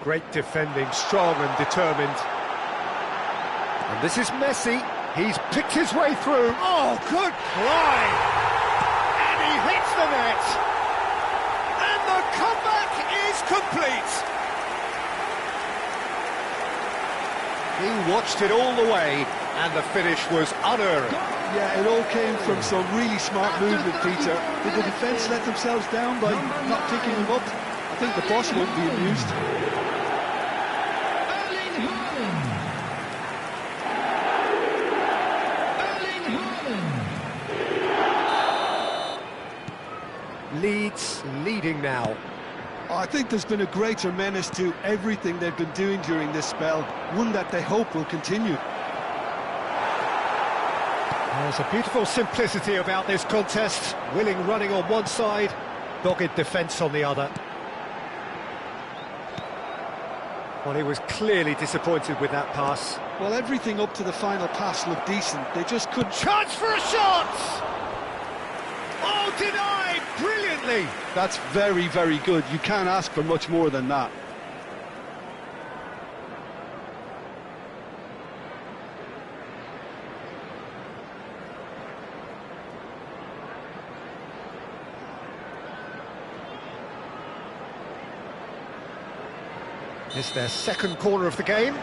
Great defending, strong and determined. And this is Messi. He's picked his way through. Oh, good play! And he hits the net. And the comeback is complete. He watched it all the way, and the finish was unerring. Yeah, it all came from some really smart movement, Peter. Did the defence let themselves down by not picking him up? I think the boss wouldn't be amused. Leeds leading now. I think there's been a greater menace to everything they've been doing during this spell, one that they hope will continue. There's a beautiful simplicity about this contest. Willing running on one side, dogged defence on the other. Well, he was clearly disappointed with that pass. Well, everything up to the final pass looked decent. They just couldn't... Chance for a shot! Oh, denied brilliantly! That's very, very good. You can't ask for much more than that. It's their second corner of the game.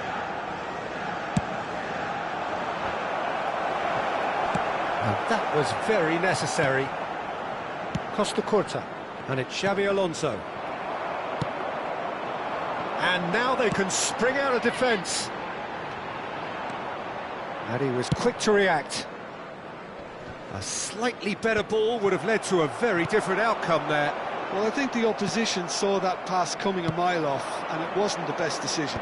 And that was very necessary. Costa Curta, and it's Xabi Alonso. And now they can spring out of defence. And he was quick to react. A slightly better ball would have led to a very different outcome there. Well, I think the opposition saw that pass coming a mile off, and it wasn't the best decision.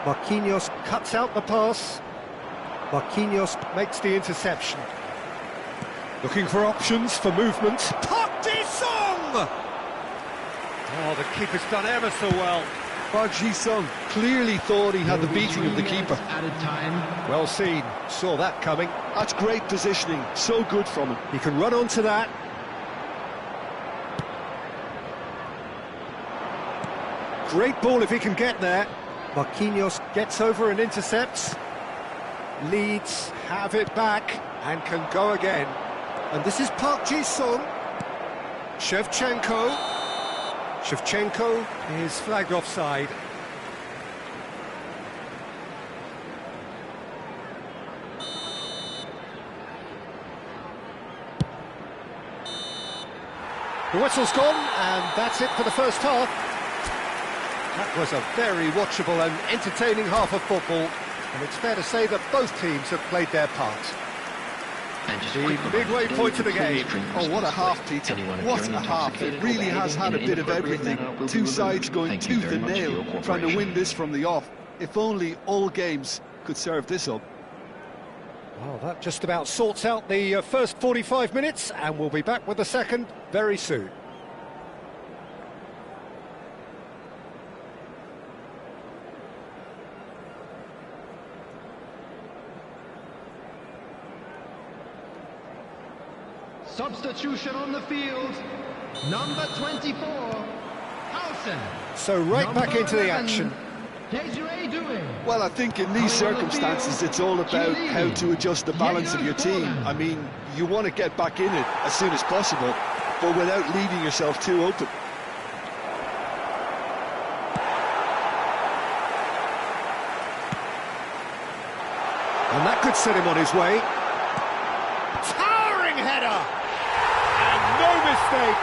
Marquinhos cuts out the pass. Marquinhos makes the interception. Looking for options for movement. Park Ji-sung! Oh, the keeper's done ever so well. Park Ji-sung clearly thought he had the beating of the keeper. Added time. Well seen, saw that coming. That's great positioning, so good from him. He can run onto that. Great ball if he can get there. Marquinhos gets over and intercepts. Leeds have it back and can go again. And this is Park Ji-sung. Shevchenko is flagged offside. The whistle's gone, and that's it for the first half. That was a very watchable and entertaining half of football, and it's fair to say that both teams have played their part. The midway point of the game. Oh, what a half, Peter. What a half. It really has had a bit of everything. Two sides going tooth and nail, trying to win this from the off. If only all games could serve this up. Well, that just about sorts out the first 45 minutes, and we'll be back with the second very soon. Substitution on the field. Number 24, Howson. So right back into the action. Well, I think in these circumstances it's all about how to adjust the balance of your team. I mean, you want to get back in it as soon as possible, but without leaving yourself too open. And that could set him on his way. Towering header! And no mistake!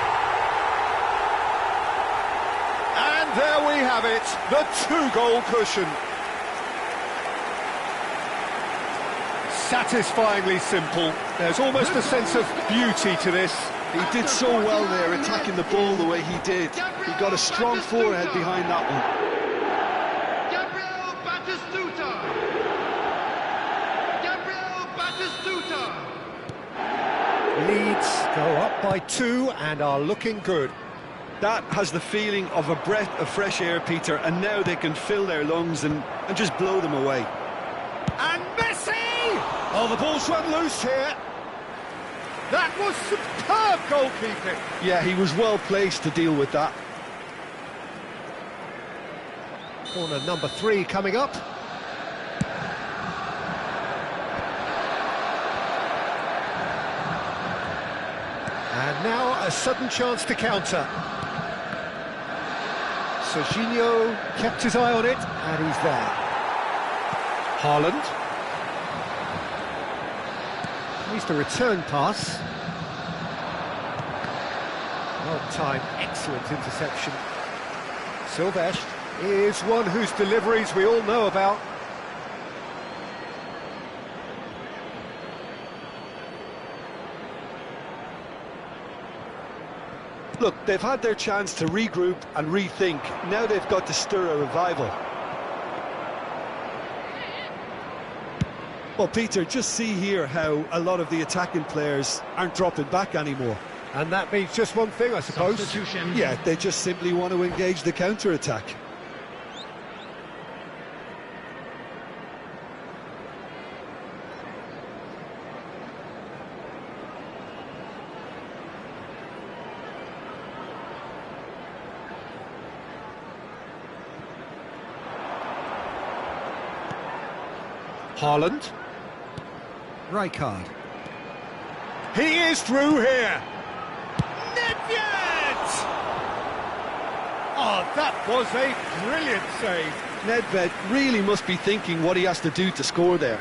And there we have it, the two-goal cushion. Satisfyingly simple. There's almost a sense of beauty to this. He did so well there, attacking the ball the way he did. He got a strong forehead behind that one. Leeds go up by 2 and are looking good. That has the feeling of a breath of fresh air, Peter, and now they can fill their lungs and just blow them away. And Messi! Oh, the ball's run loose here. That was superb goalkeeping. Yeah, he was well placed to deal with that. Corner number 3 coming up. And now a sudden chance to counter. Serginho kept his eye on it, and he's there. Haaland. Needs the return pass. Well timed, excellent interception. Silvestre is one whose deliveries we all know about. Look, they've had their chance to regroup and rethink. Now they've got to stir a revival. Well, Peter, just see here how a lot of the attacking players aren't dropping back anymore. And that means just one thing, I suppose. Yeah, they just simply want to engage the counter-attack. Haaland. Rijkaard. He is through here. Nedved! Oh, that was a brilliant save. Nedved really must be thinking what he has to do to score there.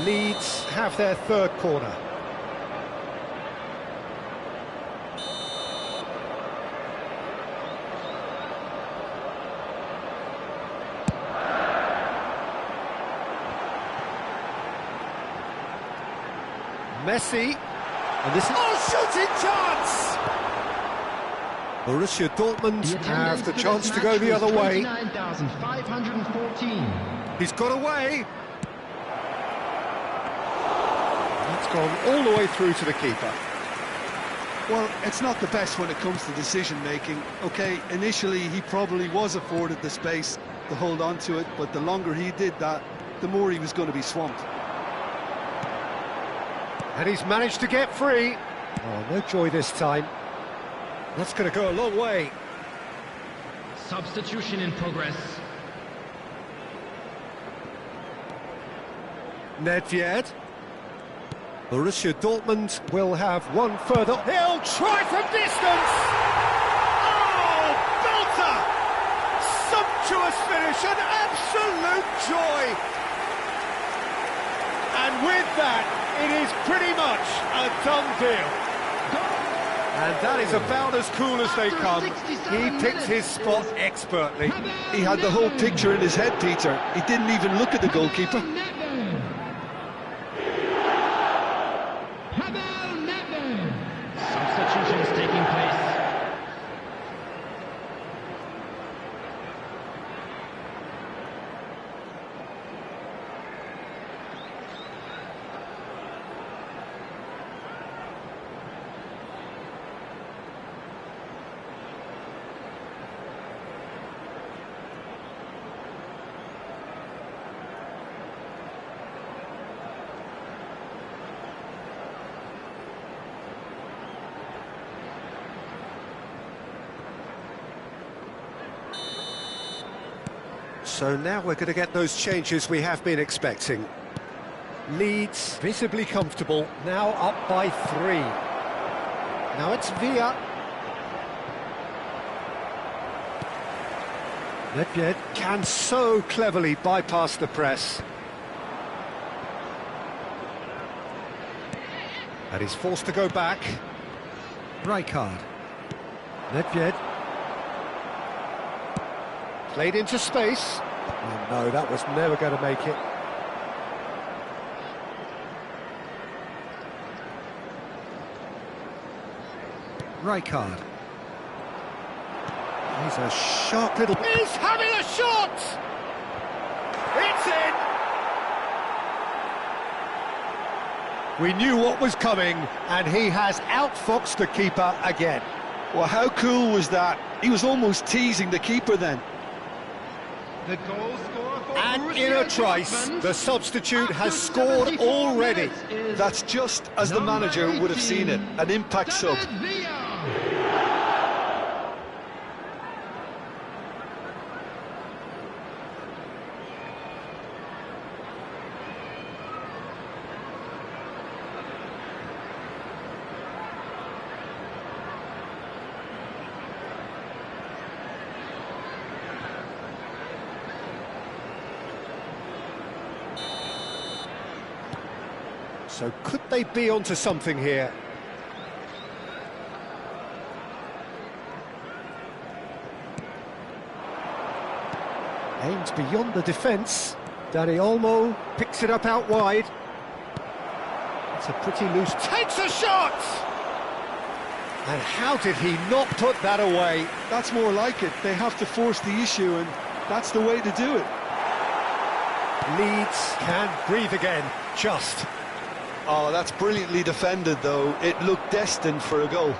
Leeds have their third corner. Messi, and this is... Oh, shooting chance! Borussia Dortmund have the chance to go the other way. 29,514. He's got away. It's gone all the way through to the keeper. Well, it's not the best when it comes to decision-making. OK, initially he probably was afforded the space to hold on to it, but the longer he did that, the more he was going to be swamped. And he's managed to get free. Oh, no joy this time. That's going to go a long way. Substitution in progress. Nedved. Borussia Dortmund will have one further. He'll try from distance! Oh, belter! Sumptuous finish, an absolute joy! And with that, it is pretty much a done deal. And that is about as cool as they come. He picked his spot expertly. He had the whole picture in his head, Peter. He didn't even look at the goalkeeper. Substitution is taking place. So now we're going to get those changes we have been expecting. Leeds visibly comfortable, now up by 3. Now it's Villa. Nedved can so cleverly bypass the press. And he's forced to go back. Rijkaard. Nedved. Played into space. Oh no, that was never going to make it. Rijkaard. He's a sharp little... He's having a shot! It's in! We knew what was coming, and he has outfoxed the keeper again. Well, how cool was that? He was almost teasing the keeper then. The goal scorer for And Borussia in a trice, Dortmund, the substitute after has scored 74 already. minutes is That's just as the number manager would have seen it. 18, An impact sub. David Villa. So could they be onto something here? Aims beyond the defence. Dani Olmo picks it up out wide. It's a pretty loose... Takes a shot! And how did he not put that away? That's more like it. They have to force the issue, and that's the way to do it. Leeds can breathe again, just. Oh, that's brilliantly defended, though. It looked destined for a goal.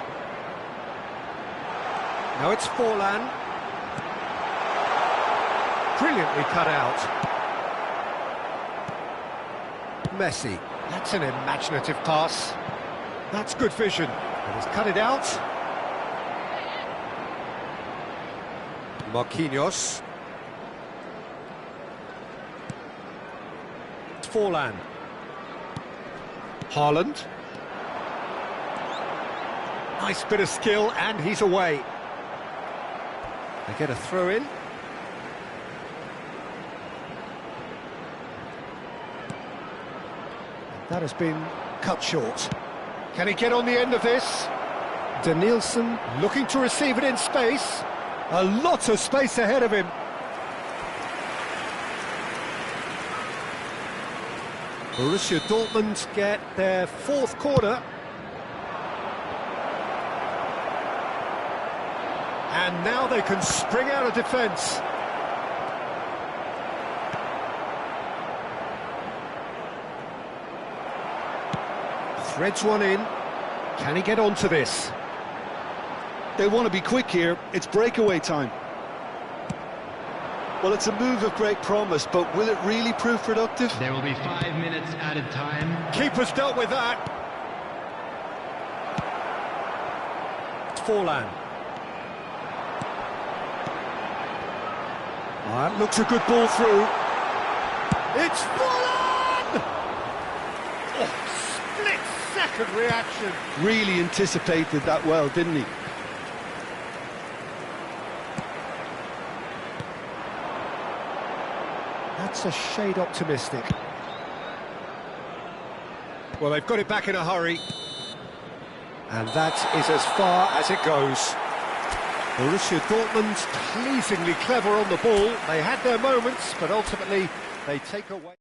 Now it's Forlan. Brilliantly cut out. Messi. That's an imaginative pass. That's good vision. And he's cut it out. Marquinhos. Forlan. Haaland. Nice bit of skill, and he's away. They get a throw in. That has been cut short. Can he get on the end of this? Danielson looking to receive it in space. A lot of space ahead of him. Borussia Dortmund get their 4th corner. And now they can spring out of defence. Threads one in. Can he get onto this? They want to be quick here. It's breakaway time. Well, it's a move of great promise, but will it really prove productive? There will be 5 minutes added time. Keeper's dealt with that. Forlan. That looks a good ball through. It's Forlan! Oh, split-second reaction. Really anticipated that well, didn't he? That's a shade optimistic. Well, they've got it back in a hurry. And that is as far as it goes. Borussia Dortmund pleasingly clever on the ball. They had their moments, but ultimately they take away.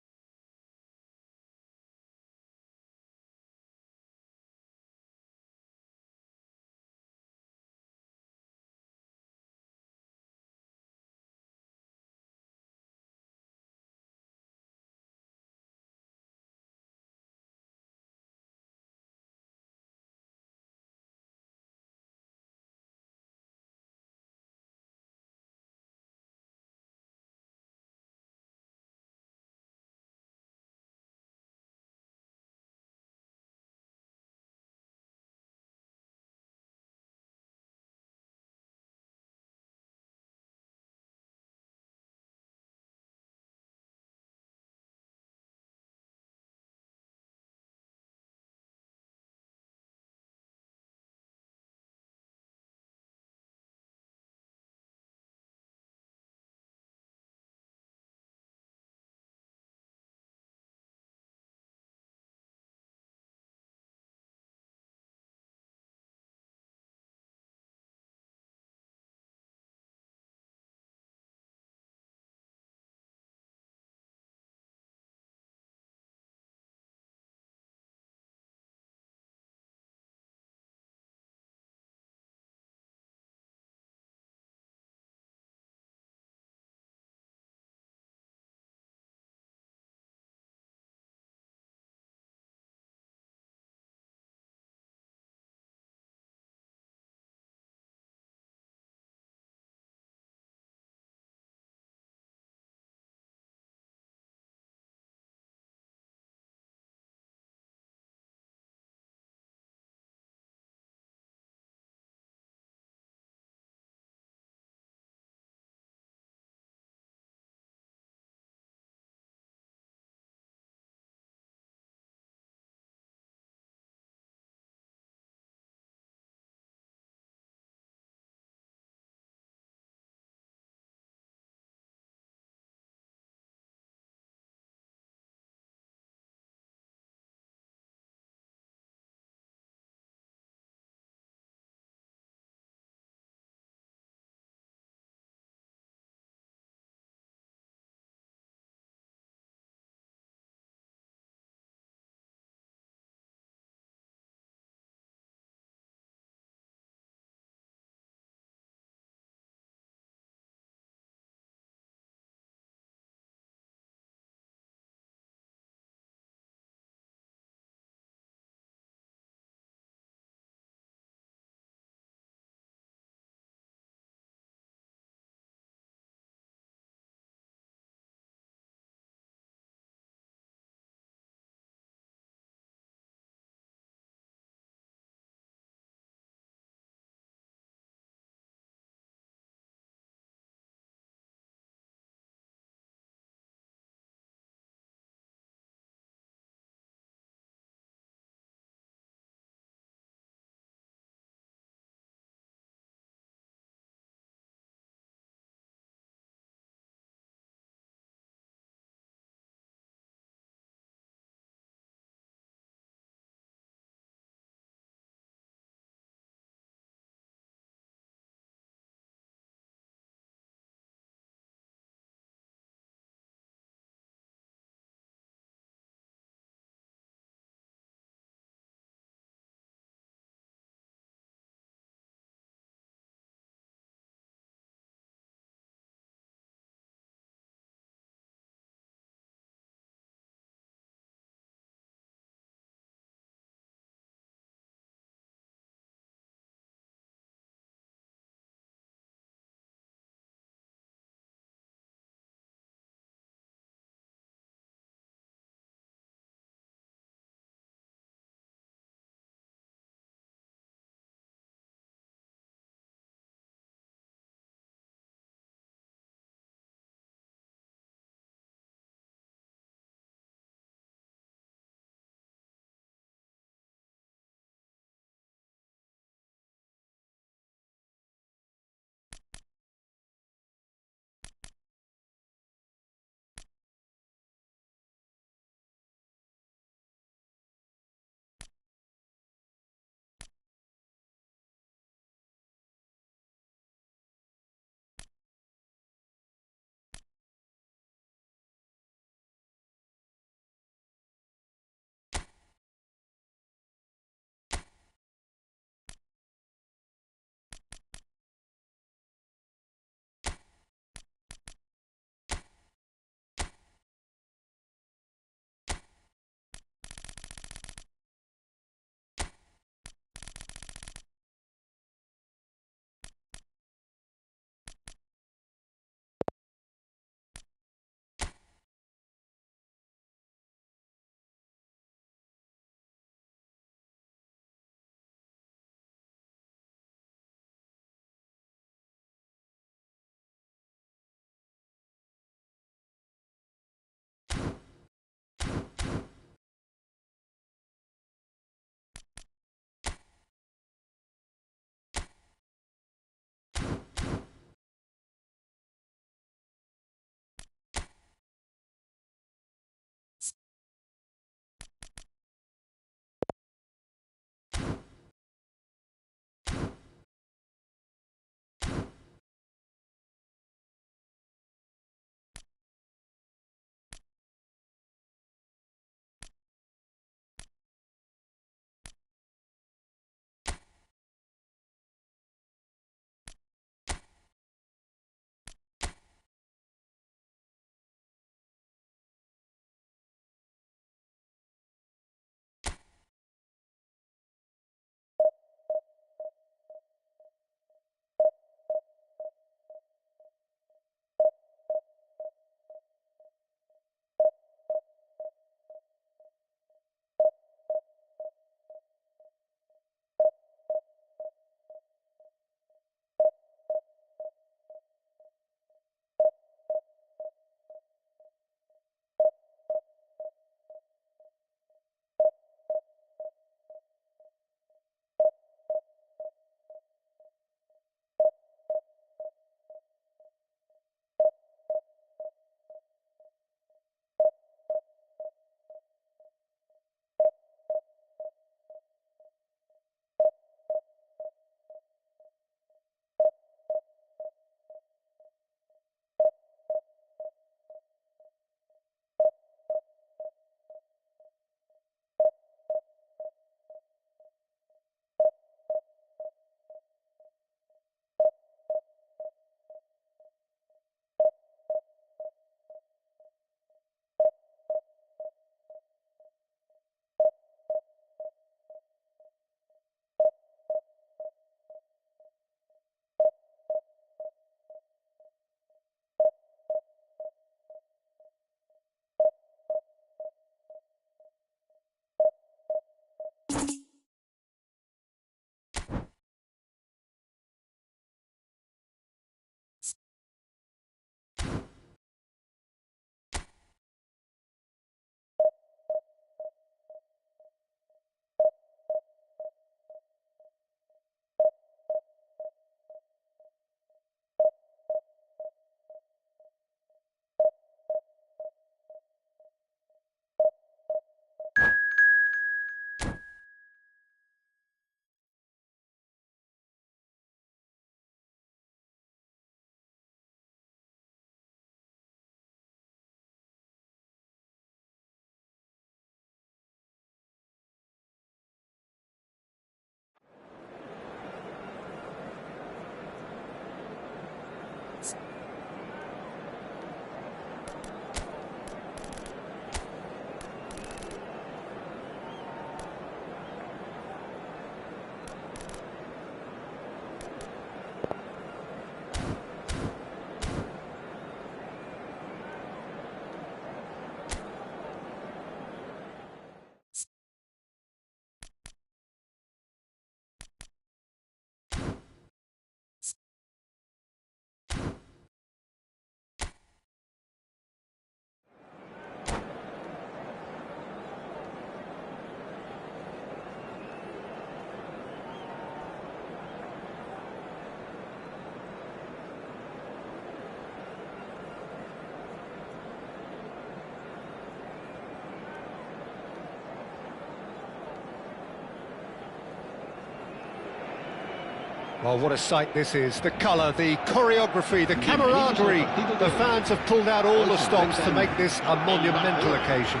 Well, what a sight this is. The colour, the choreography, the camaraderie. The fans have pulled out all the stops to make this a monumental occasion.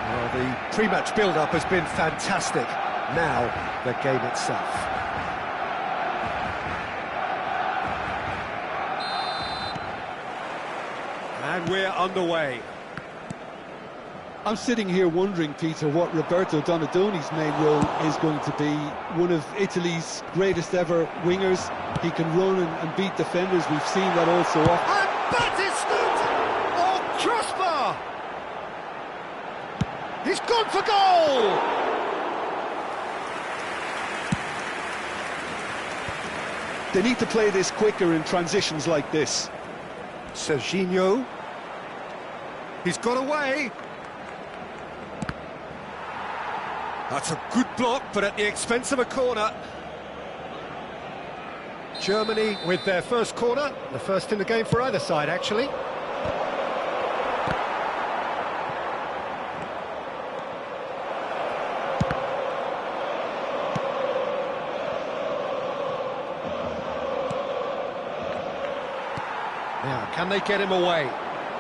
Well, the pre-match build-up has been fantastic. Now, the game itself. And we're underway. I'm sitting here wondering, Peter, what Roberto Donadoni's main role is going to be. One of Italy's greatest ever wingers. He can run and beat defenders. We've seen that all so often. And Batistuta! Oh, crossbar! He's gone for goal! They need to play this quicker in transitions like this. Serginho. He's got away. That's a good block, but at the expense of a corner. Germany with their first corner, the first in the game for either side, actually. Now, can they get him away?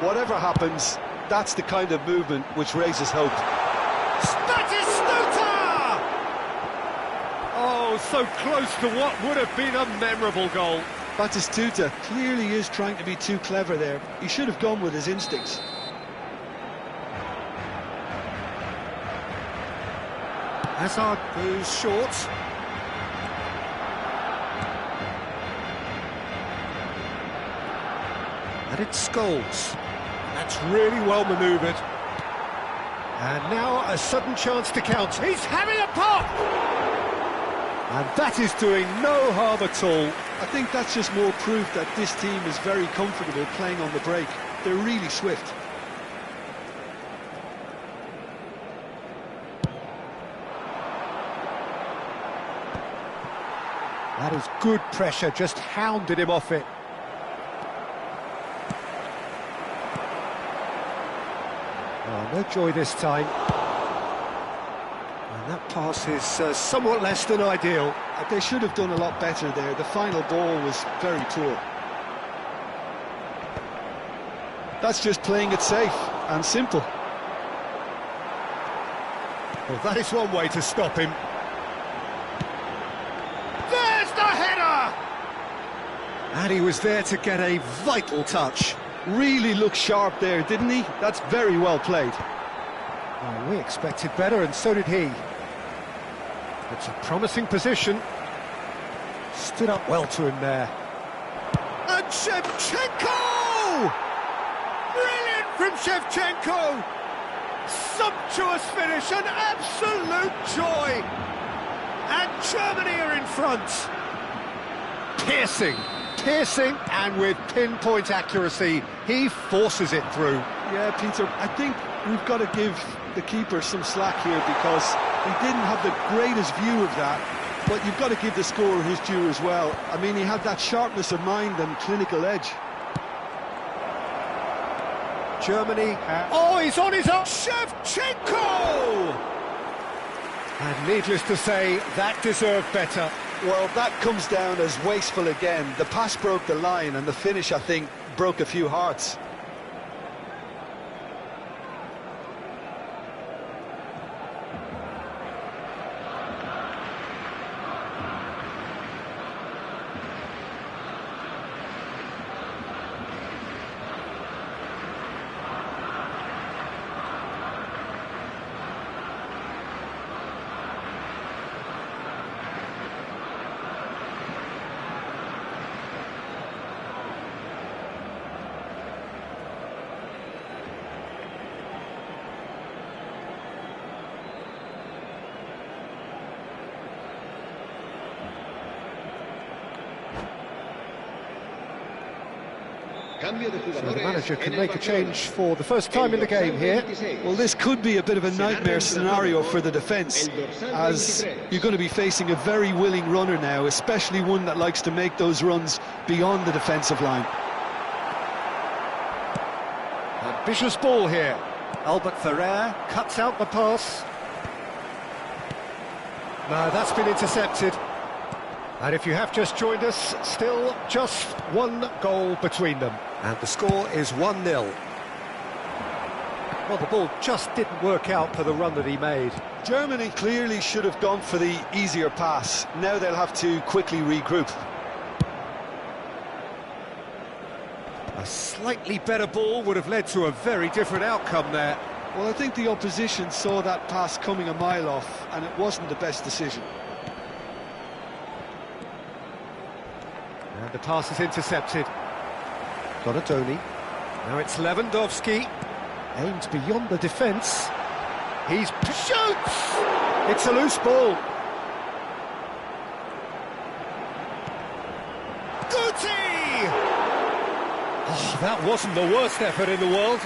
Whatever happens, that's the kind of movement which raises hope. Oh, so close to what would have been a memorable goal. Batistuta clearly is trying to be too clever there. He should have gone with his instincts. Hazard goes short. And it's Scholes. That's really well manoeuvred. And now a sudden chance to count. He's having a pop! And that is doing no harm at all. I think that's just more proof that this team is very comfortable playing on the break. They're really swift. That is good pressure, just hounded him off it. Oh, no joy this time. And that pass is somewhat less than ideal. They should have done a lot better there. The final ball was very poor. That's just playing it safe and simple. Well, that is one way to stop him. There's the header! And he was there to get a vital touch. Really looked sharp there, didn't he? That's very well played. Oh, we expected better, and so did he. It's a promising position. Stood up well to him there. And Shevchenko! Brilliant from Shevchenko! Sumptuous finish, an absolute joy! And Germany are in front. Piercing, and with pinpoint accuracy, he forces it through. Yeah, Peter, I think we've got to give the keeper some slack here because he didn't have the greatest view of that, but you've got to give the scorer his due as well. I mean, he had that sharpness of mind and clinical edge. Germany, oh, he's on his own! Shevchenko! And needless to say, that deserved better. Well, that comes down as wasteful again. The pass broke the line, and the finish, I think, broke a few hearts. So the manager can make a change for the first time in the game here. Well, this could be a bit of a nightmare scenario for the defence, as you're going to be facing a very willing runner now, especially one that likes to make those runs beyond the defensive line. Ambitious ball here. Albert Ferrer cuts out the pass. No, that's been intercepted. And if you have just joined us, still just one goal between them. And the score is 1-0. Well, the ball just didn't work out for the run that he made. Germany clearly should have gone for the easier pass. Now they'll have to quickly regroup. A slightly better ball would have led to a very different outcome there. Well, I think the opposition saw that pass coming a mile off, and it wasn't the best decision. And the pass is intercepted. Donadoni. Now it's Lewandowski. Aimed beyond the defence. He's shoots! It's a loose ball. Guti! Oh, that wasn't the worst effort in the world.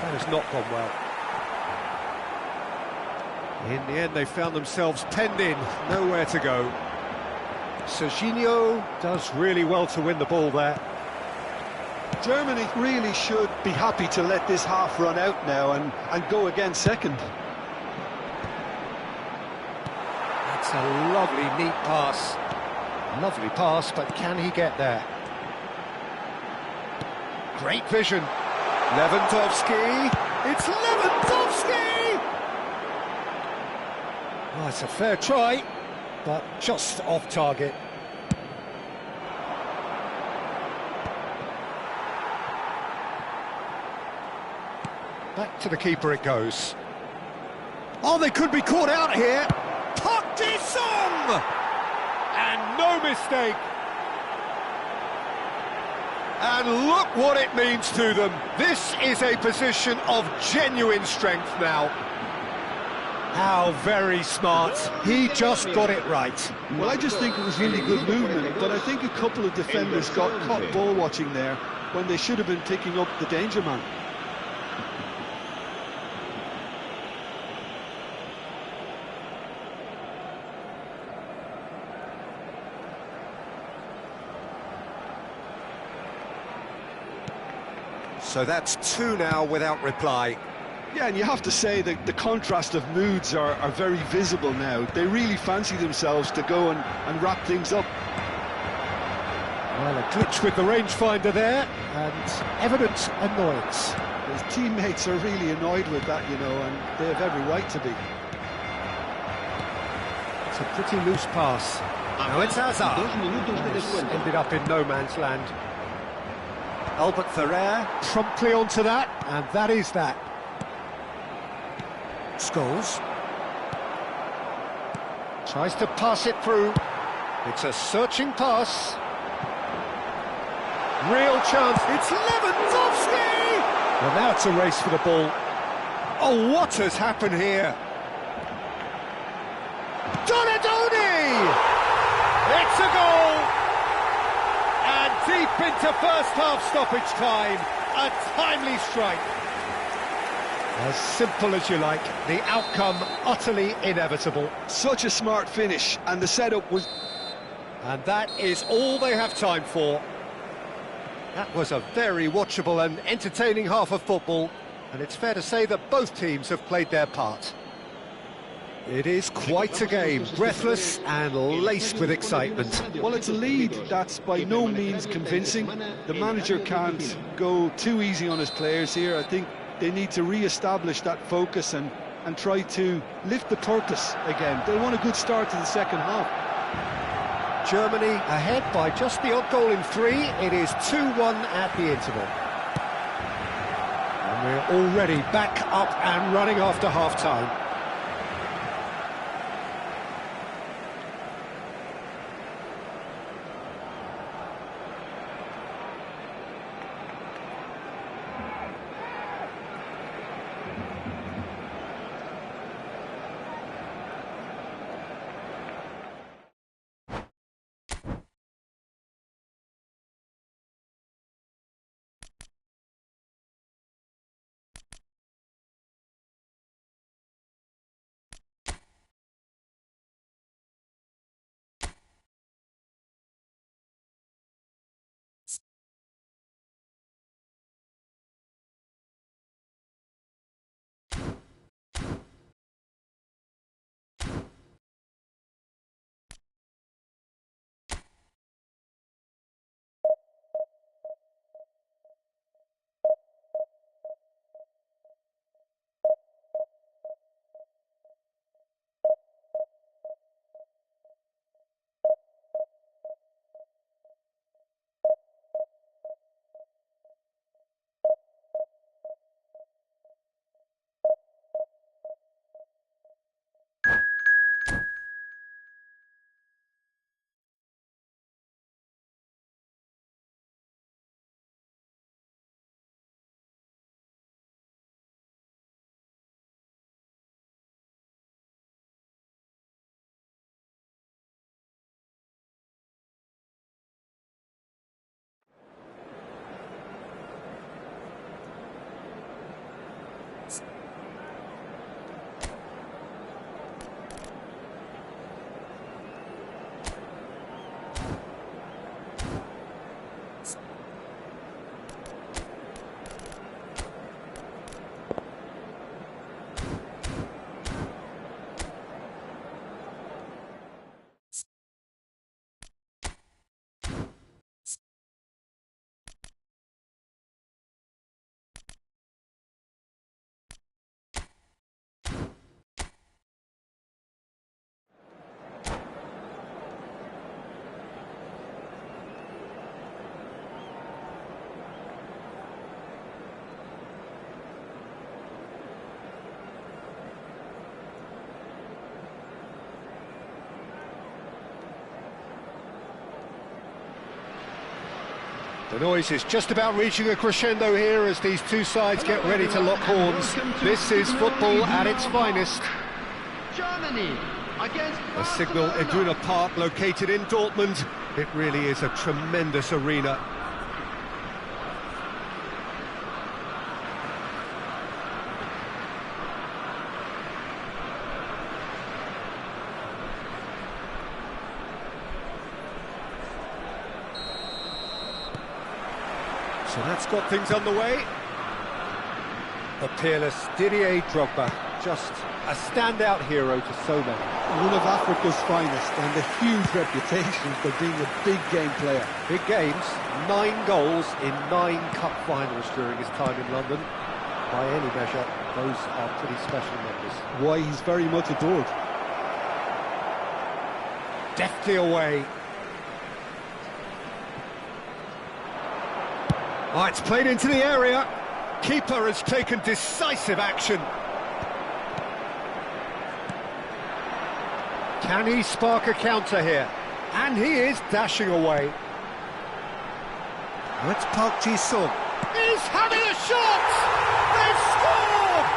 That has not gone well. In the end, they found themselves penned in, nowhere to go. Serginho does really well to win the ball there. Germany really should be happy to let this half run out now and go again second. That's a lovely, neat pass. Lovely pass, but can he get there? Great vision. Lewandowski. It's Lewandowski! Well, it's a fair try, but just off target. Back to the keeper it goes. Oh, they could be caught out here. Park Ji-sung! And no mistake. And look what it means to them. This is a position of genuine strength now. How very smart. He just got it right. Well, I just think it was really good movement, but I think a couple of defenders got caught ball watching there when they should have been picking up the danger man. So that's two now without reply. Yeah, and you have to say that the contrast of moods are very visible now. They really fancy themselves to go and wrap things up. Well, a glitch with the rangefinder there, and evident annoyance. His teammates are really annoyed with that, you know, and they have every right to be. It's a pretty loose pass. Now it's Hazard. Ended up in no man's land. Albert Ferrer promptly onto that, and that is that. Scholes tries to pass it through. It's a searching pass. Real chance. It's Lewandowski! Well, now it's a race for the ball. Oh, what has happened here? Donadoni! It's a goal! And deep into first half stoppage time, a timely strike. As simple as you like, the outcome utterly inevitable. Such a smart finish, and the setup was... And that is all they have time for. That was a very watchable and entertaining half of football, and it's fair to say that both teams have played their part. It is quite a game, breathless and laced with excitement. Well, it's a lead that's by no means convincing. The manager can't go too easy on his players here. I think they need to re-establish that focus and try to lift the purpose again. They want a good start to the second half. Germany ahead by just the odd goal in 3. It is 2-1 at the interval. And we're already back up and running after half-time. The noise is just about reaching a crescendo here as these two sides get ready to lock horns. This is football at its finest. Germany against The Signal Iduna Park, located in Dortmund. It really is a tremendous arena. So that's got things underway. The peerless Didier Drogba, just a standout hero to so many. One of Africa's finest and a huge reputation for being a big game player. Big games, 9 goals in 9 cup finals during his time in London. By any measure, those are pretty special numbers. Why, he's very much adored. Deftly away. Oh, it's played into the area. Keeper has taken decisive action. Can he spark a counter here? And he is dashing away. That's Park Ji-sung. He's having a shot! They've scored!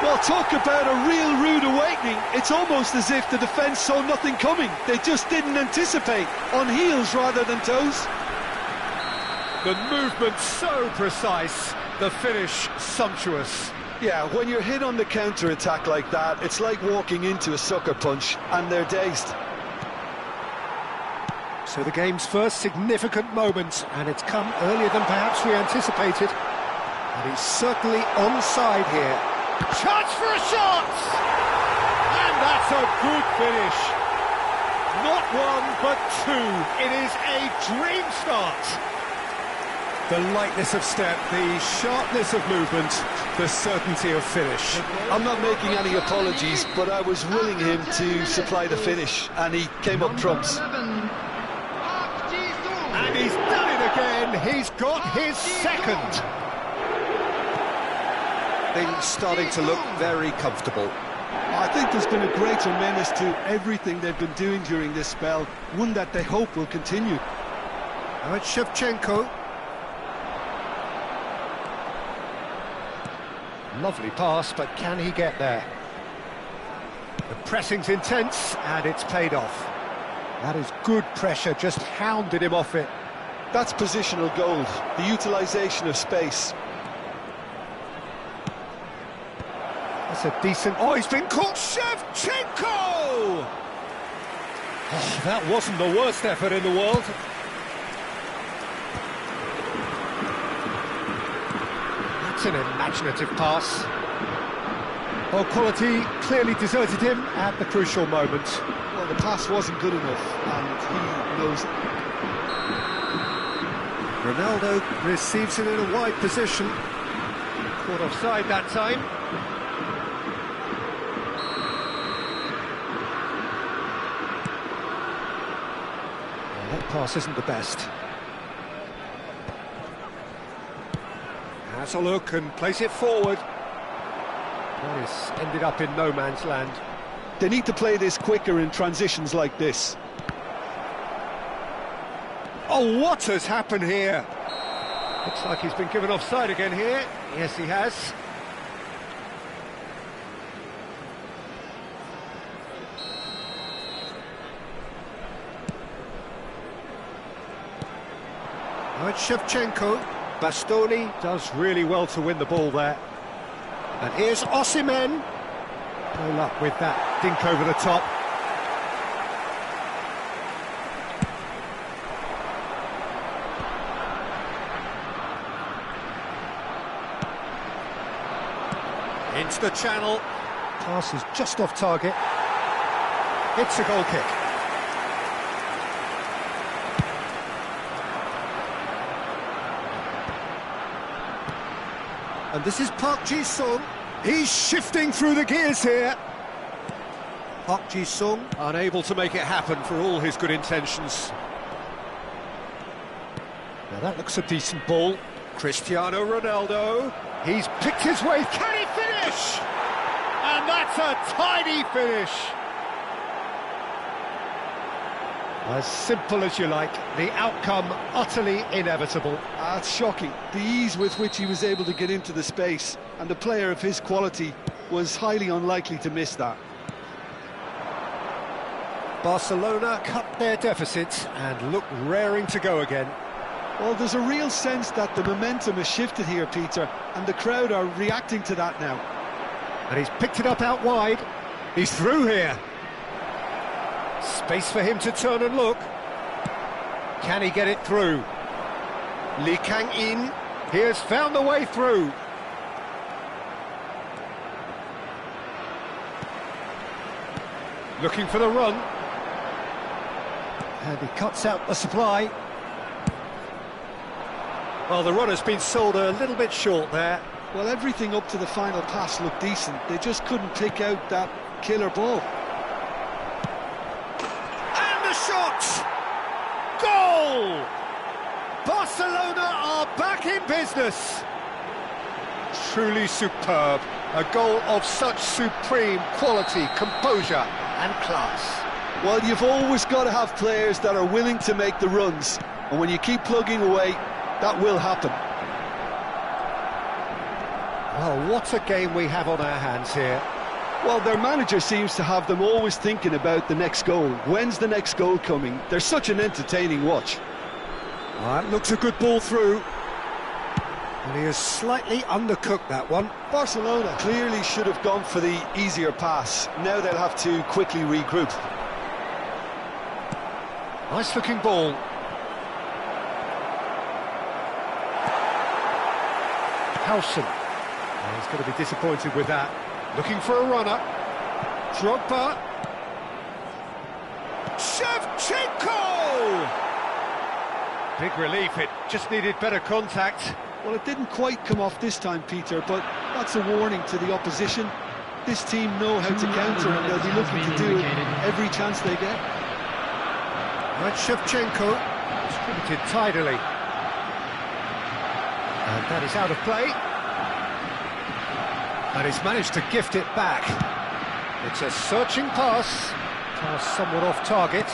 Well, talk about a real rude awakening. It's almost as if the defence saw nothing coming. They just didn't anticipate. On heels rather than toes. The movement so precise, the finish sumptuous. Yeah, when you're hit on the counter-attack like that, it's like walking into a sucker punch, and they're dazed. So the game's first significant moment, and it's come earlier than perhaps we anticipated. And he's certainly onside here. Chance for a shot! And that's a good finish. Not one, but two. It is a dream start. The lightness of step, the sharpness of movement, the certainty of finish. I'm not making any apologies, but I was willing him to supply the finish, and he came up trumps. And he's done it again. He's got his second. Things starting to look very comfortable. I think there's been a greater menace to everything they've been doing during this spell, one that they hope will continue. Now it's Shevchenko. Lovely pass, but can he get there? The pressing's intense, and it's paid off. That is good pressure, just hounded him off it. That's positional gold, the utilisation of space. That's a decent... Oh, he's been caught! Shevchenko! Oh, that wasn't the worst effort in the world. That's an imaginative pass. Well, quality clearly deserted him at the crucial moment. Well, the pass wasn't good enough, and he knows it. Ronaldo receives it in a wide position. Caught offside that time. Well, that pass isn't the best. Has a look and place it forward. That is ended up in no man's land. They need to play this quicker in transitions like this. Oh, what has happened here? Looks like he's been given offside again here. Yes, he has. Now it's Shevchenko. Bastoni does really well to win the ball there. And here's Osimhen. No luck with that dink over the top. Into the channel. Pass is just off target. It's a goal kick. And this is Park Ji-sung. He's shifting through the gears here. Park Ji-sung unable to make it happen for all his good intentions. Now that looks a decent ball. Cristiano Ronaldo. He's picked his way. Can he finish? And that's a tidy finish. As simple as you like, the outcome utterly inevitable. It's shocking, the ease with which he was able to get into the space, and the player of his quality was highly unlikely to miss that. Barcelona cut their deficit and look raring to go again. Well, there's a real sense that the momentum has shifted here, Peter, and the crowd are reacting to that now. And he's picked it up out wide. He's through here. Space for him to turn and look. Can he get it through? Lee Kang-in, he has found the way through. Looking for the run. And he cuts out the supply. Well, the run has been sold a little bit short there. Well, everything up to the final pass looked decent. They just couldn't pick out that killer ball. And the shot! Goal! Barcelona are back in business. Truly superb. A goal of such supreme quality, composure and class. Well, you've always got to have players that are willing to make the runs. And when you keep plugging away, that will happen. Well, what a game we have on our hands here. Well, their manager seems to have them always thinking about the next goal. When's the next goal coming? They're such an entertaining watch. That looks a good ball through. And he has slightly undercooked that one. Barcelona clearly should have gone for the easier pass. Now they'll have to quickly regroup. Nice looking ball. Howson. He's going to be disappointed with that. Looking for a runner. Drogba. Shevchenko! Big relief, it just needed better contact. Well, it didn't quite come off this time, Peter, but that's a warning to the opposition. This team know how to counter, and they'll be looking to do it every chance they get. Right, Shevchenko, distributed tidily. And that is out of play. And he's managed to gift it back. It's a searching pass. Pass somewhat off target.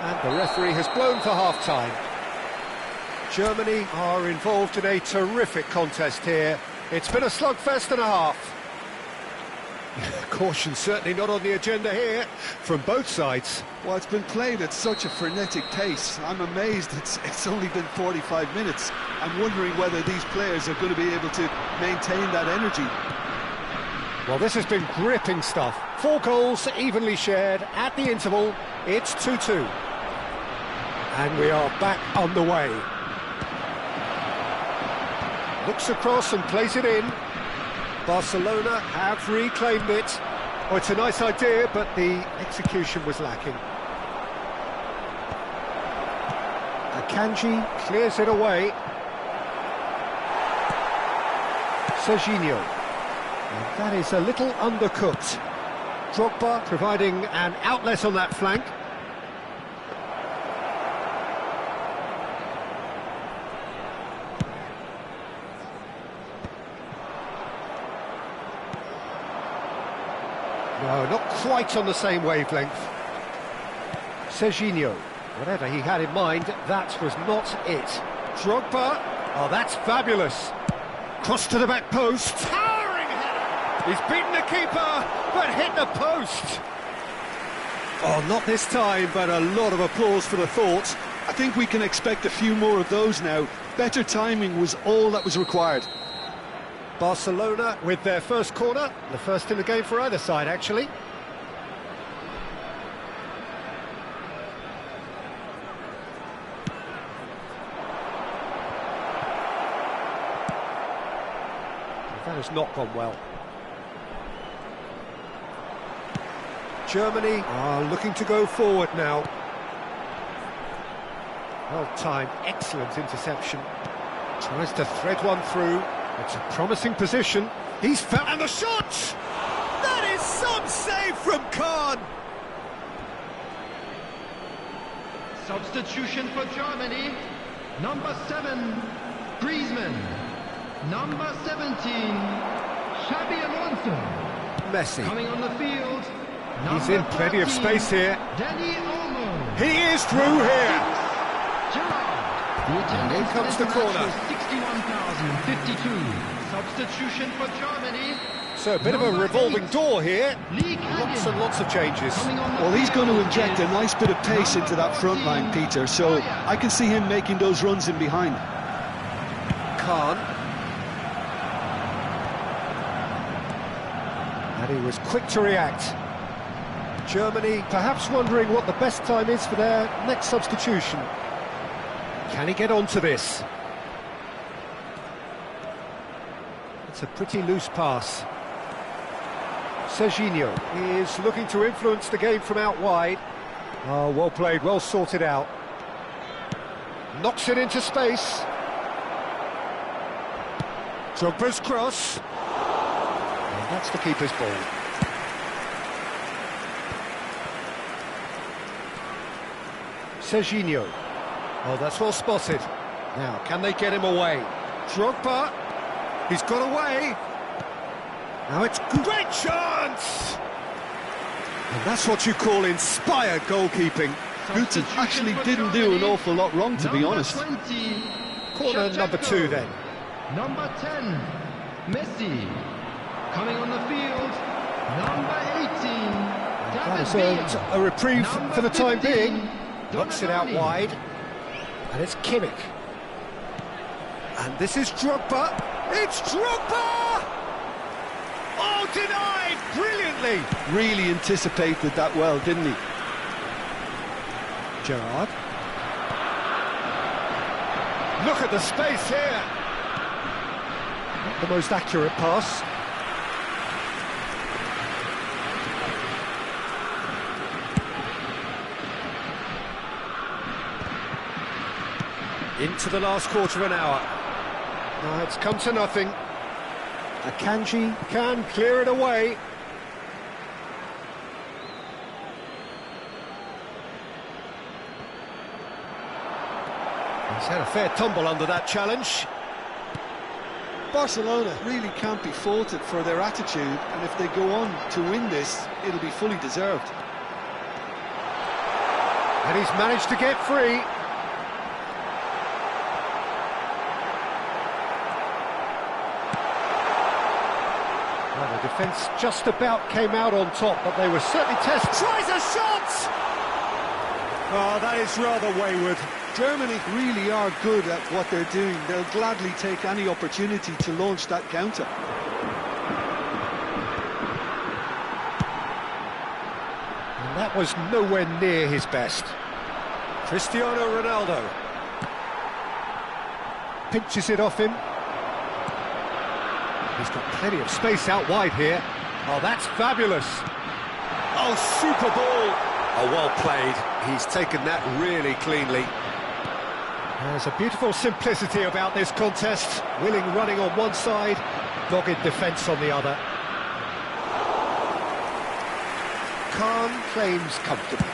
And the referee has blown for half-time. Germany are involved in a terrific contest here. It's been a slugfest and a half. Caution certainly not on the agenda here from both sides. Well, it's been played at such a frenetic pace. I'm amazed it's only been 45 minutes. I'm wondering whether these players are going to be able to maintain that energy. Well, this has been gripping stuff. 4 goals evenly shared at the interval. It's 2-2. And we are back underway. Looks across and plays it in. Barcelona have reclaimed it. Oh, it's a nice idea, but the execution was lacking. Akanji clears it away. Serginho. And that is a little undercooked. Drogba providing an outlet on that flank. No, not quite on the same wavelength. Serginho, whatever he had in mind, that was not it. Drogba, oh, that's fabulous. Cross to the back post. Towering header! He's beaten the keeper, but hit the post. Oh, not this time, but a lot of applause for the thought. I think we can expect a few more of those now. Better timing was all that was required. Barcelona with their first corner, the first in the game for either side, actually. That has not gone well. Germany are looking to go forward now. Well timed, excellent interception. Tries to thread one through. It's a promising position. He's found, and the shot! That is some save from Kahn! Substitution for Germany. Number 7, Griezmann. Number 17, Xabi Alonso. Messi. Coming on the field. He's in plenty of space here. Danny Olmo. He is through here. Gerrard. And in comes the corner. 61,052. Substitution for Germany. So a bit of a revolving door here. Lee Lots and lots of changes. Well, he's going to inject a nice bit of pace into that front line, Peter, so I can see him making those runs in behind. Khan. And he was quick to react. Germany perhaps wondering what the best time is for their next substitution. Can he get onto this? It's a pretty loose pass. Serginho is looking to influence the game from out wide. Oh, well played, well sorted out. Knocks it into space. Drogba's cross. And that's the keeper's ball. Serginho. Oh, that's well spotted. Now, can they get him away? Drogba. He's got away. Now it's great chance! And that's what you call inspired goalkeeping. Guti actually didn't do an awful lot wrong, to be honest. 20, Corner number 2 then. Number 10, Messi. Coming on the field, number 18, That has David earned Villa. a reprieve Number for the time 15, being. Knocks it out Donadoni. wide. And it's Kimmich. And this is Drogba. It's Drogba! Oh, denied brilliantly. Really anticipated that well, didn't he? Gerrard. Look at the space here. Not the most accurate pass. Into the last quarter of an hour. Now it's come to nothing. Akanji can clear it away. He's had a fair tumble under that challenge. Barcelona really can't be faulted for their attitude, and if they go on to win this, it'll be fully deserved. And he's managed to get free. Well, the defence just about came out on top, but they were certainly tested. Tries a shot! Oh, that is rather wayward. Germany really are good at what they're doing. They'll gladly take any opportunity to launch that counter. And that was nowhere near his best. Cristiano Ronaldo pinches it off him. He's got plenty of space out wide here. Oh, that's fabulous. Oh, super ball. Oh, well played. He's taken that really cleanly. There's a beautiful simplicity about this contest. Willing running on one side, dogged defence on the other. Khan claims comfortably.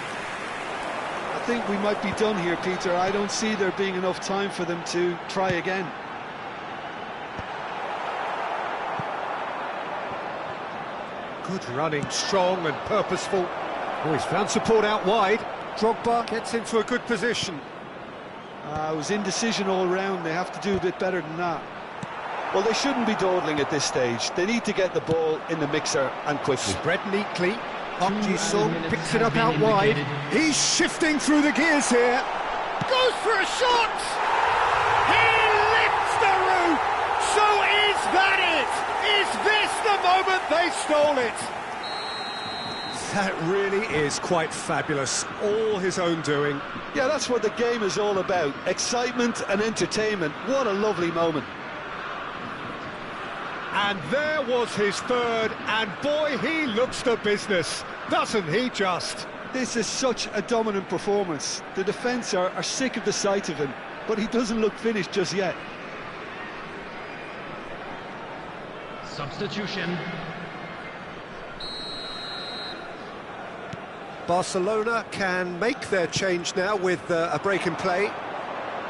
I think we might be done here, Peter. I don't see there being enough time for them to try again. Good running, strong and purposeful. Oh, he's found support out wide. Drogba gets into a good position. It was indecision all round. They have to do a bit better than that. Well, they shouldn't be dawdling at this stage. They need to get the ball in the mixer and quickly. Spread neatly. Park Ji-sung picks it up out wide. He's shifting through the gears here. Goes for a shot! He lifts the roof! So is that it? Is this the moment they stole it? That really is quite fabulous. All his own doing. Yeah, that's what the game is all about. Excitement and entertainment. What a lovely moment. And there was his third, and boy, he looks the business, doesn't he just? This is such a dominant performance. The defence are sick of the sight of him, but he doesn't look finished just yet. Substitution. Barcelona can make their change now with a break in play.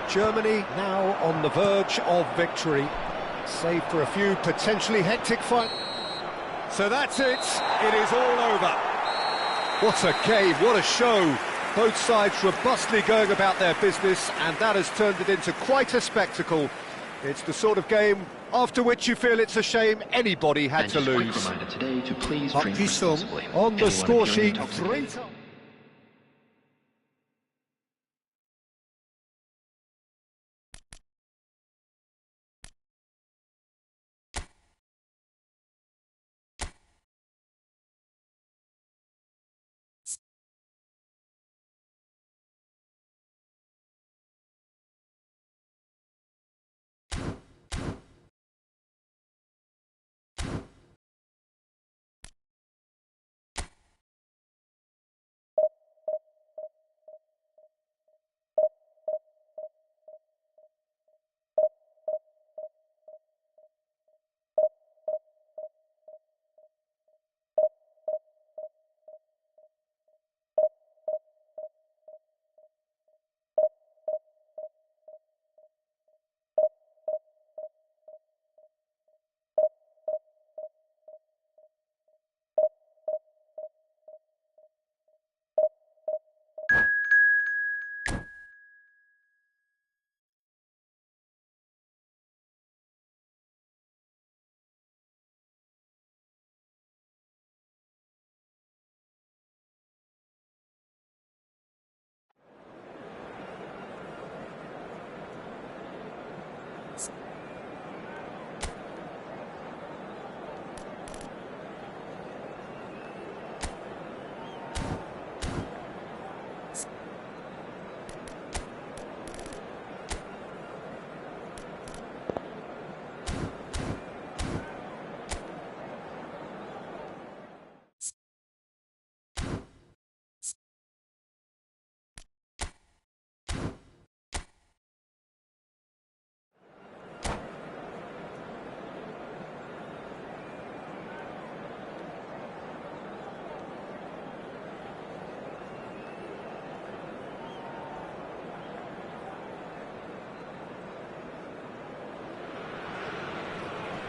Germany now on the verge of victory, save for a few potentially hectic fights. So that's it. It is all over. What a game, what a show. Both sides robustly going about their business, and that has turned it into quite a spectacle. It's the sort of game after which you feel it's a shame anybody had to lose. Today to please Park drink Ji-sung responsibly. on the Anyone score appearing sheet, intoxicated 3.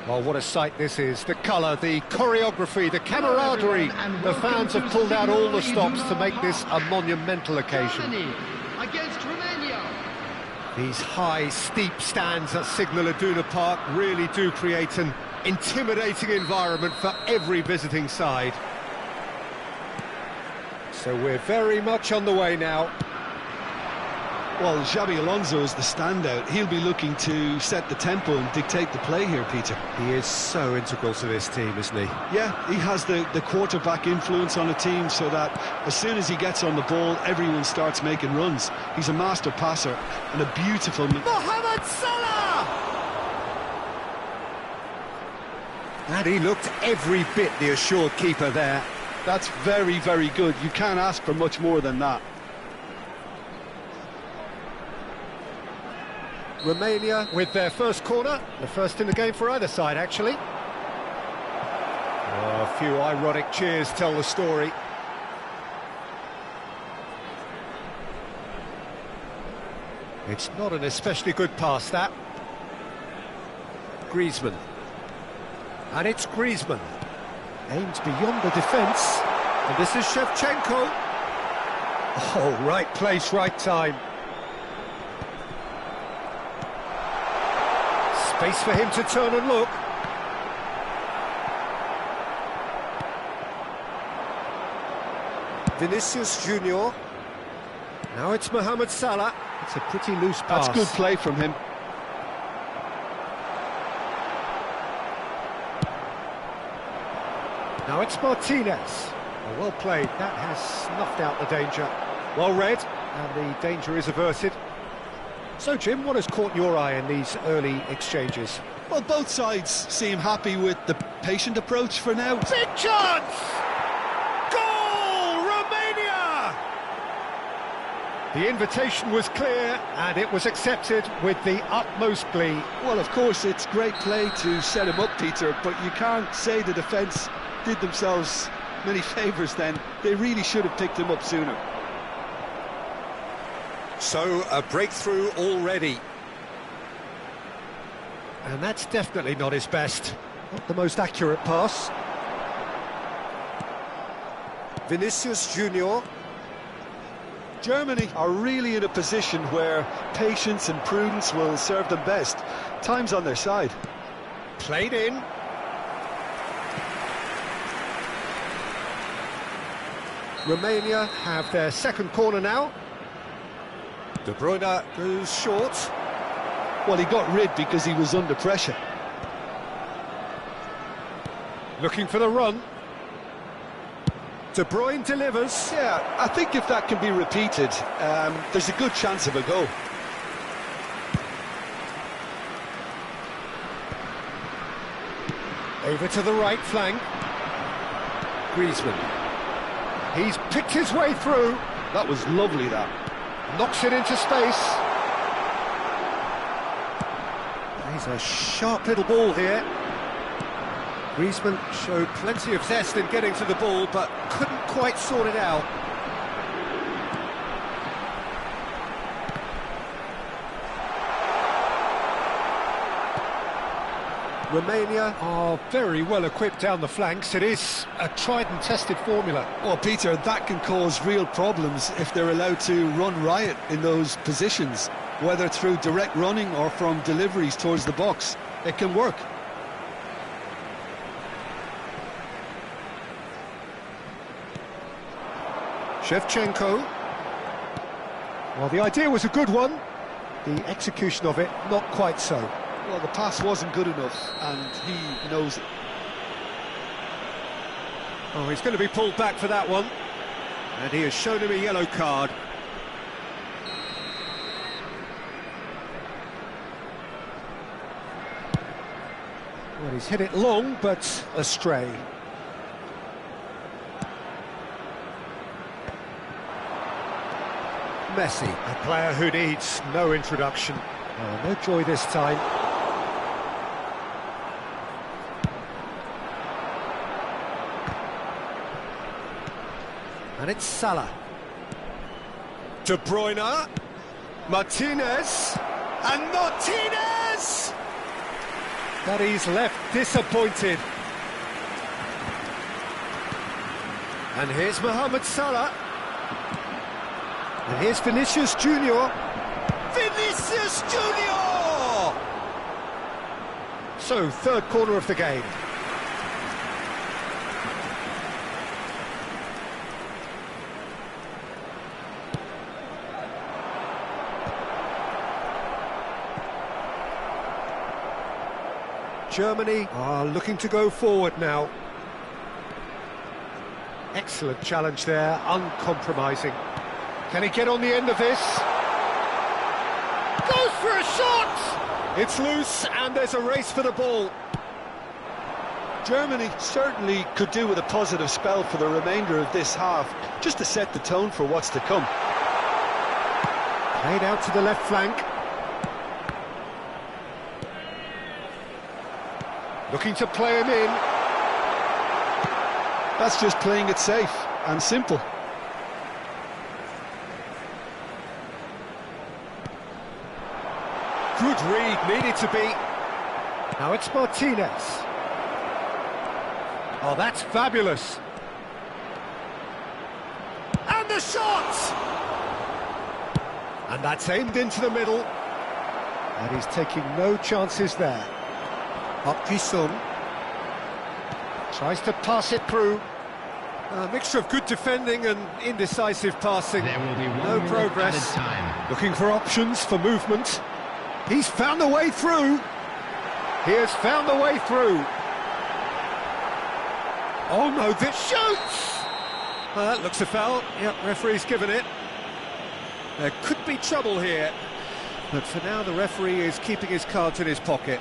Well, what a sight this is. The colour, the choreography, the camaraderie. The fans have pulled out all the stops to make this a monumental occasion. Germany against Romania. These high, steep stands at Signal Iduna Park really do create an intimidating environment for every visiting side. So we're very much on the way now. Well, Xabi Alonso is the standout. He'll be looking to set the tempo and dictate the play here, Peter. He is so integral to this team, isn't he? Yeah, he has the quarterback influence on a team so that as soon as he gets on the ball, everyone starts making runs. He's a master passer and a beautiful... Mohamed Salah! And he looked every bit the assured keeper there. That's very, very good. You can't ask for much more than that. Romania with their first corner, the first in the game for either side, actually. Oh, a few ironic cheers tell the story. It's not an especially good pass, that. Griezmann. And it's Griezmann. Aimed beyond the defence. And this is Shevchenko. Oh, right place, right time. Space for him to turn and look. Vinicius Junior. Now it's Mohamed Salah. It's a pretty loose pass. That's good play from him. Now it's Martinez. Oh, well played. That has snuffed out the danger. Well read, and the danger is averted. So, Jim, what has caught your eye in these early exchanges? Well, both sides seem happy with the patient approach for now. Big chance! Goal! Romania! The invitation was clear, and it was accepted with the utmost glee. Well, of course, it's great play to set him up, Peter, but you can't say the defence did themselves many favours then. They really should have picked him up sooner. So, a breakthrough already. And that's definitely not his best. Not the most accurate pass. Vinicius Junior. Germany are really in a position where patience and prudence will serve them best. Time's on their side. Played in. Romania have their second corner now. De Bruyne goes short. Well, he got rid because he was under pressure. Looking for the run. De Bruyne delivers. Yeah, I think if that can be repeated, there's a good chance of a goal. Over to the right flank. Griezmann. He's picked his way through. That was lovely, that. Knocks it into space. He's a sharp little ball here. Griezmann showed plenty of zest in getting to the ball, but couldn't quite sort it out. Romania are very well equipped down the flanks. It is a tried and tested formula. Well, Peter, that can cause real problems if they're allowed to run riot in those positions, whether through direct running or from deliveries towards the box. It can work. Shevchenko. Well, the idea was a good one. The execution of it, not quite so. Well, the pass wasn't good enough, and he knows it. Oh, he's going to be pulled back for that one. And he has shown him a yellow card. Well, he's hit it long, but astray. Messi, a player who needs no introduction. Oh, no joy this time. And it's Salah. De Bruyne. Martinez. And Martinez! But he's left disappointed. And here's Mohamed Salah. And here's Vinicius Junior. Vinicius Junior! So, third corner of the game. Germany are looking to go forward now. Excellent challenge there, uncompromising. Can he get on the end of this? Goes for a shot! It's loose and there's a race for the ball. Germany certainly could do with a positive spell for the remainder of this half, just to set the tone for what's to come. Played out to the left flank. Looking to play him in. That's just playing it safe and simple. Good read, needed to be. Now it's Martinez. Oh, that's fabulous. And the shot! And that's aimed into the middle. And he's taking no chances there. Up Jisung. Tries to pass it through. A mixture of good defending and indecisive passing. There will be no progress. Looking for options for movement. He's found a way through. He has found a way through. Oh no, this shoots! That looks a foul. Yep, referee's given it. There could be trouble here. But for now, the referee is keeping his cards in his pocket.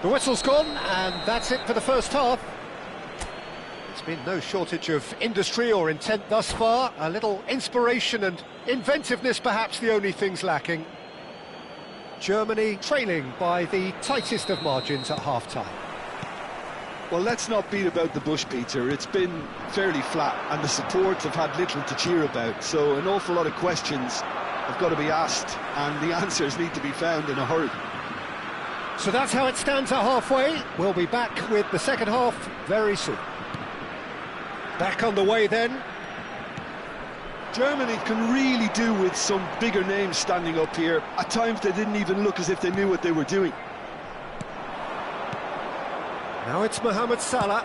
The whistle's gone, and that's it for the first half. There's been no shortage of industry or intent thus far. A little inspiration and inventiveness, perhaps the only things lacking. Germany trailing by the tightest of margins at half-time. Well, let's not beat about the bush, Peter. It's been fairly flat, and the supports have had little to cheer about. So an awful lot of questions have got to be asked, and the answers need to be found in a hurry. So that's how it stands at halfway. We'll be back with the second half very soon. Back on the way then. Germany can really do with some bigger names standing up here. At times they didn't even look as if they knew what they were doing. Now it's Mohamed Salah.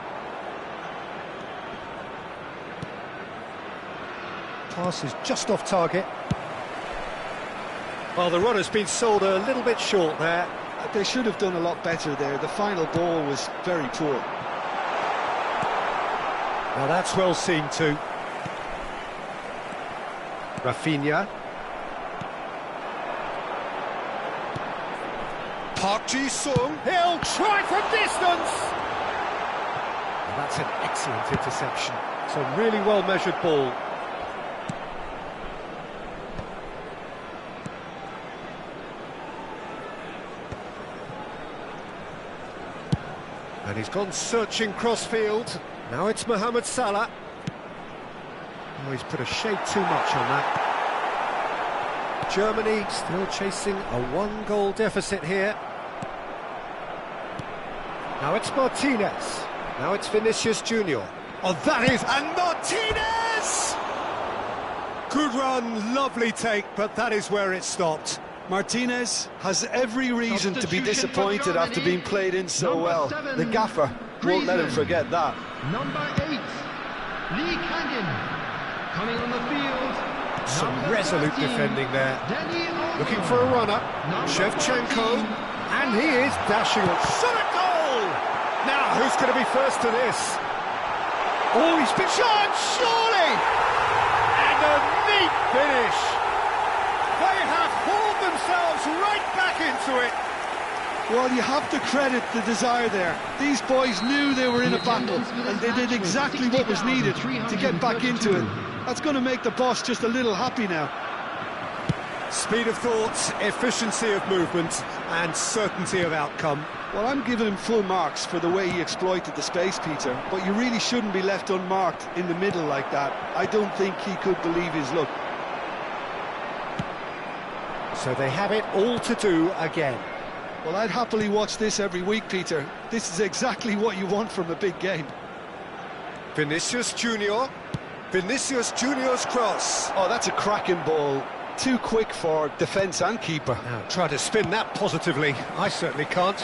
Pass is just off target. Well, the run has been sold a little bit short there. They should have done a lot better there. The final ball was very poor. Now that's well seen too. Rafinha. Park Ji-sung. He'll try from distance. Well, that's an excellent interception. It's a really well-measured ball. And he's gone searching cross-field. Now it's Mohamed Salah. Oh, he's put a shade too much on that. Germany still chasing a one-goal deficit here. Now it's Martinez. Now it's Vinicius Junior. Oh, that is... And Martinez! Good run, lovely take, but that is where it stopped. Martinez has every reason to be disappointed after being played in so well. The gaffer won't let him forget that. Number 8, Lee Kangin. Coming on the field. Some resolute defending there. Looking for a runner. Shevchenko. And he is dashing it. Shot a goal! Now, who's going to be first to this? Oh, he's been shot, surely! And a neat finish. They have hauled themselves right back into it. Well, you have to credit the desire there. These boys knew they were in a battle, and they did exactly what was needed to get back into it. That's going to make the boss just a little happy now. Speed of thought, efficiency of movement, and certainty of outcome. Well, I'm giving him full marks for the way he exploited the space, Peter, but you really shouldn't be left unmarked in the middle like that. I don't think he could believe his luck. So they have it all to do again. Well, I'd happily watch this every week, Peter. This is exactly what you want from a big game. Vinicius Junior. Vinicius Junior's cross. Oh, that's a cracking ball. Too quick for defence and keeper. Now try to spin that positively. I certainly can't.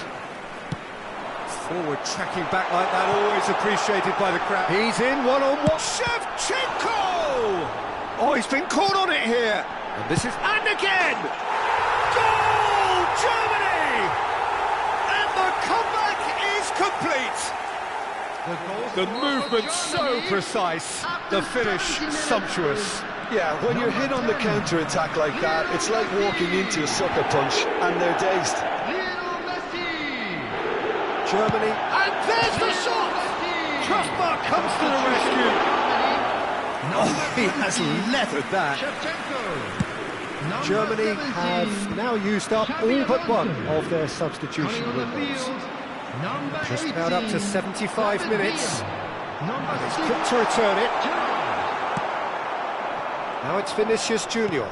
Forward tracking back like that, always appreciated by the crowd. He's in one-on-one. Shevchenko! Oh, he's been caught on it here. And this is... And again! Goal! Germany! And the comeback is complete. The movement so precise, the finish sumptuous. Yeah, when you're hit on the counter-attack like that, it's like walking into a sucker punch, and they're dazed. Germany, and there's the shot! Trustmark comes to the rescue. Oh, he has leathered that. Germany have now used up all but one of their substitution windows. Just about up to 75 minutes. And he's quick to return it. Now it's Vinicius Junior.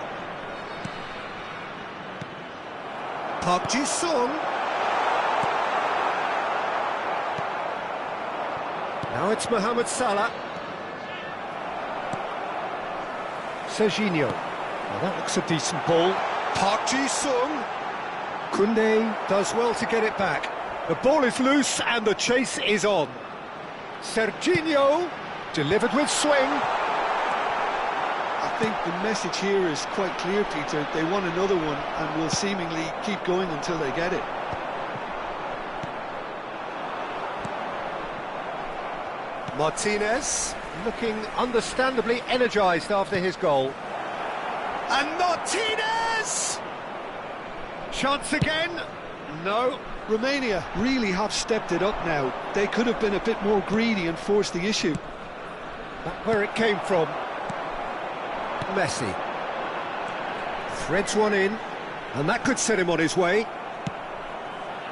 Park Ji-sung. Now it's Mohamed Salah. Serginho. Now that looks a decent ball. Park Ji-sung. Koundé does well to get it back. The ball is loose and the chase is on. Serginho delivered with swing. I think the message here is quite clear, Peter. They want another one and will seemingly keep going until they get it. Martinez looking understandably energised after his goal. And Martinez! Chance again? No. Romania really have stepped it up now. They could have been a bit more greedy and forced the issue. Back where it came from. Messi. Threads one in, and that could set him on his way.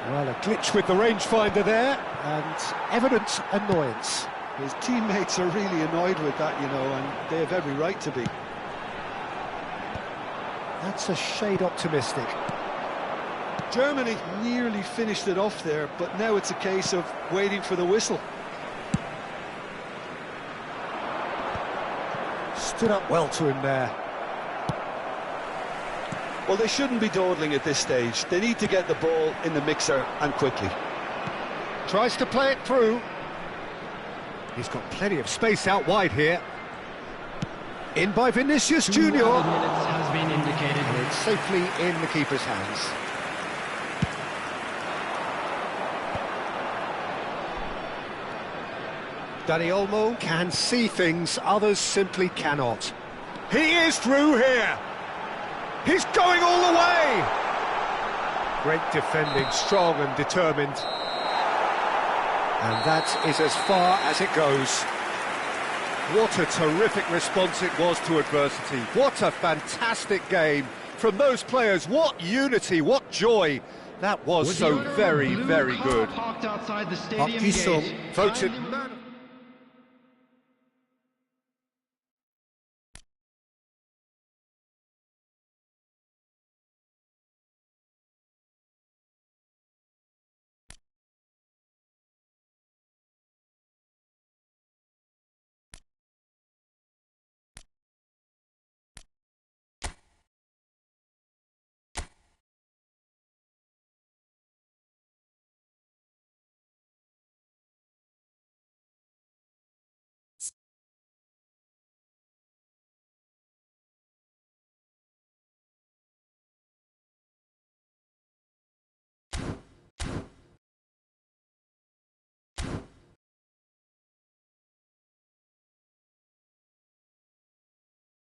Well, a glitch with the rangefinder there, and evident annoyance. His teammates are really annoyed with that, you know, and they have every right to be. That's a shade optimistic. Germany nearly finished it off there, but now it's a case of waiting for the whistle. Stood up well to him there. Well, they shouldn't be dawdling at this stage. They need to get the ball in the mixer and quickly. Tries to play it through. He's got plenty of space out wide here. In by Vinicius Junior. 2 added minutes has been indicated. And it's safely in the keeper's hands. Dani Olmo can see things others simply cannot. He is through here. He's going all the way. Great defending, strong and determined. And that is as far as it goes. What a terrific response it was to adversity. What a fantastic game from those players. What unity, what joy. That was so very, very good. Parked outside the Park stadium Ji-sung gate. voted Finding man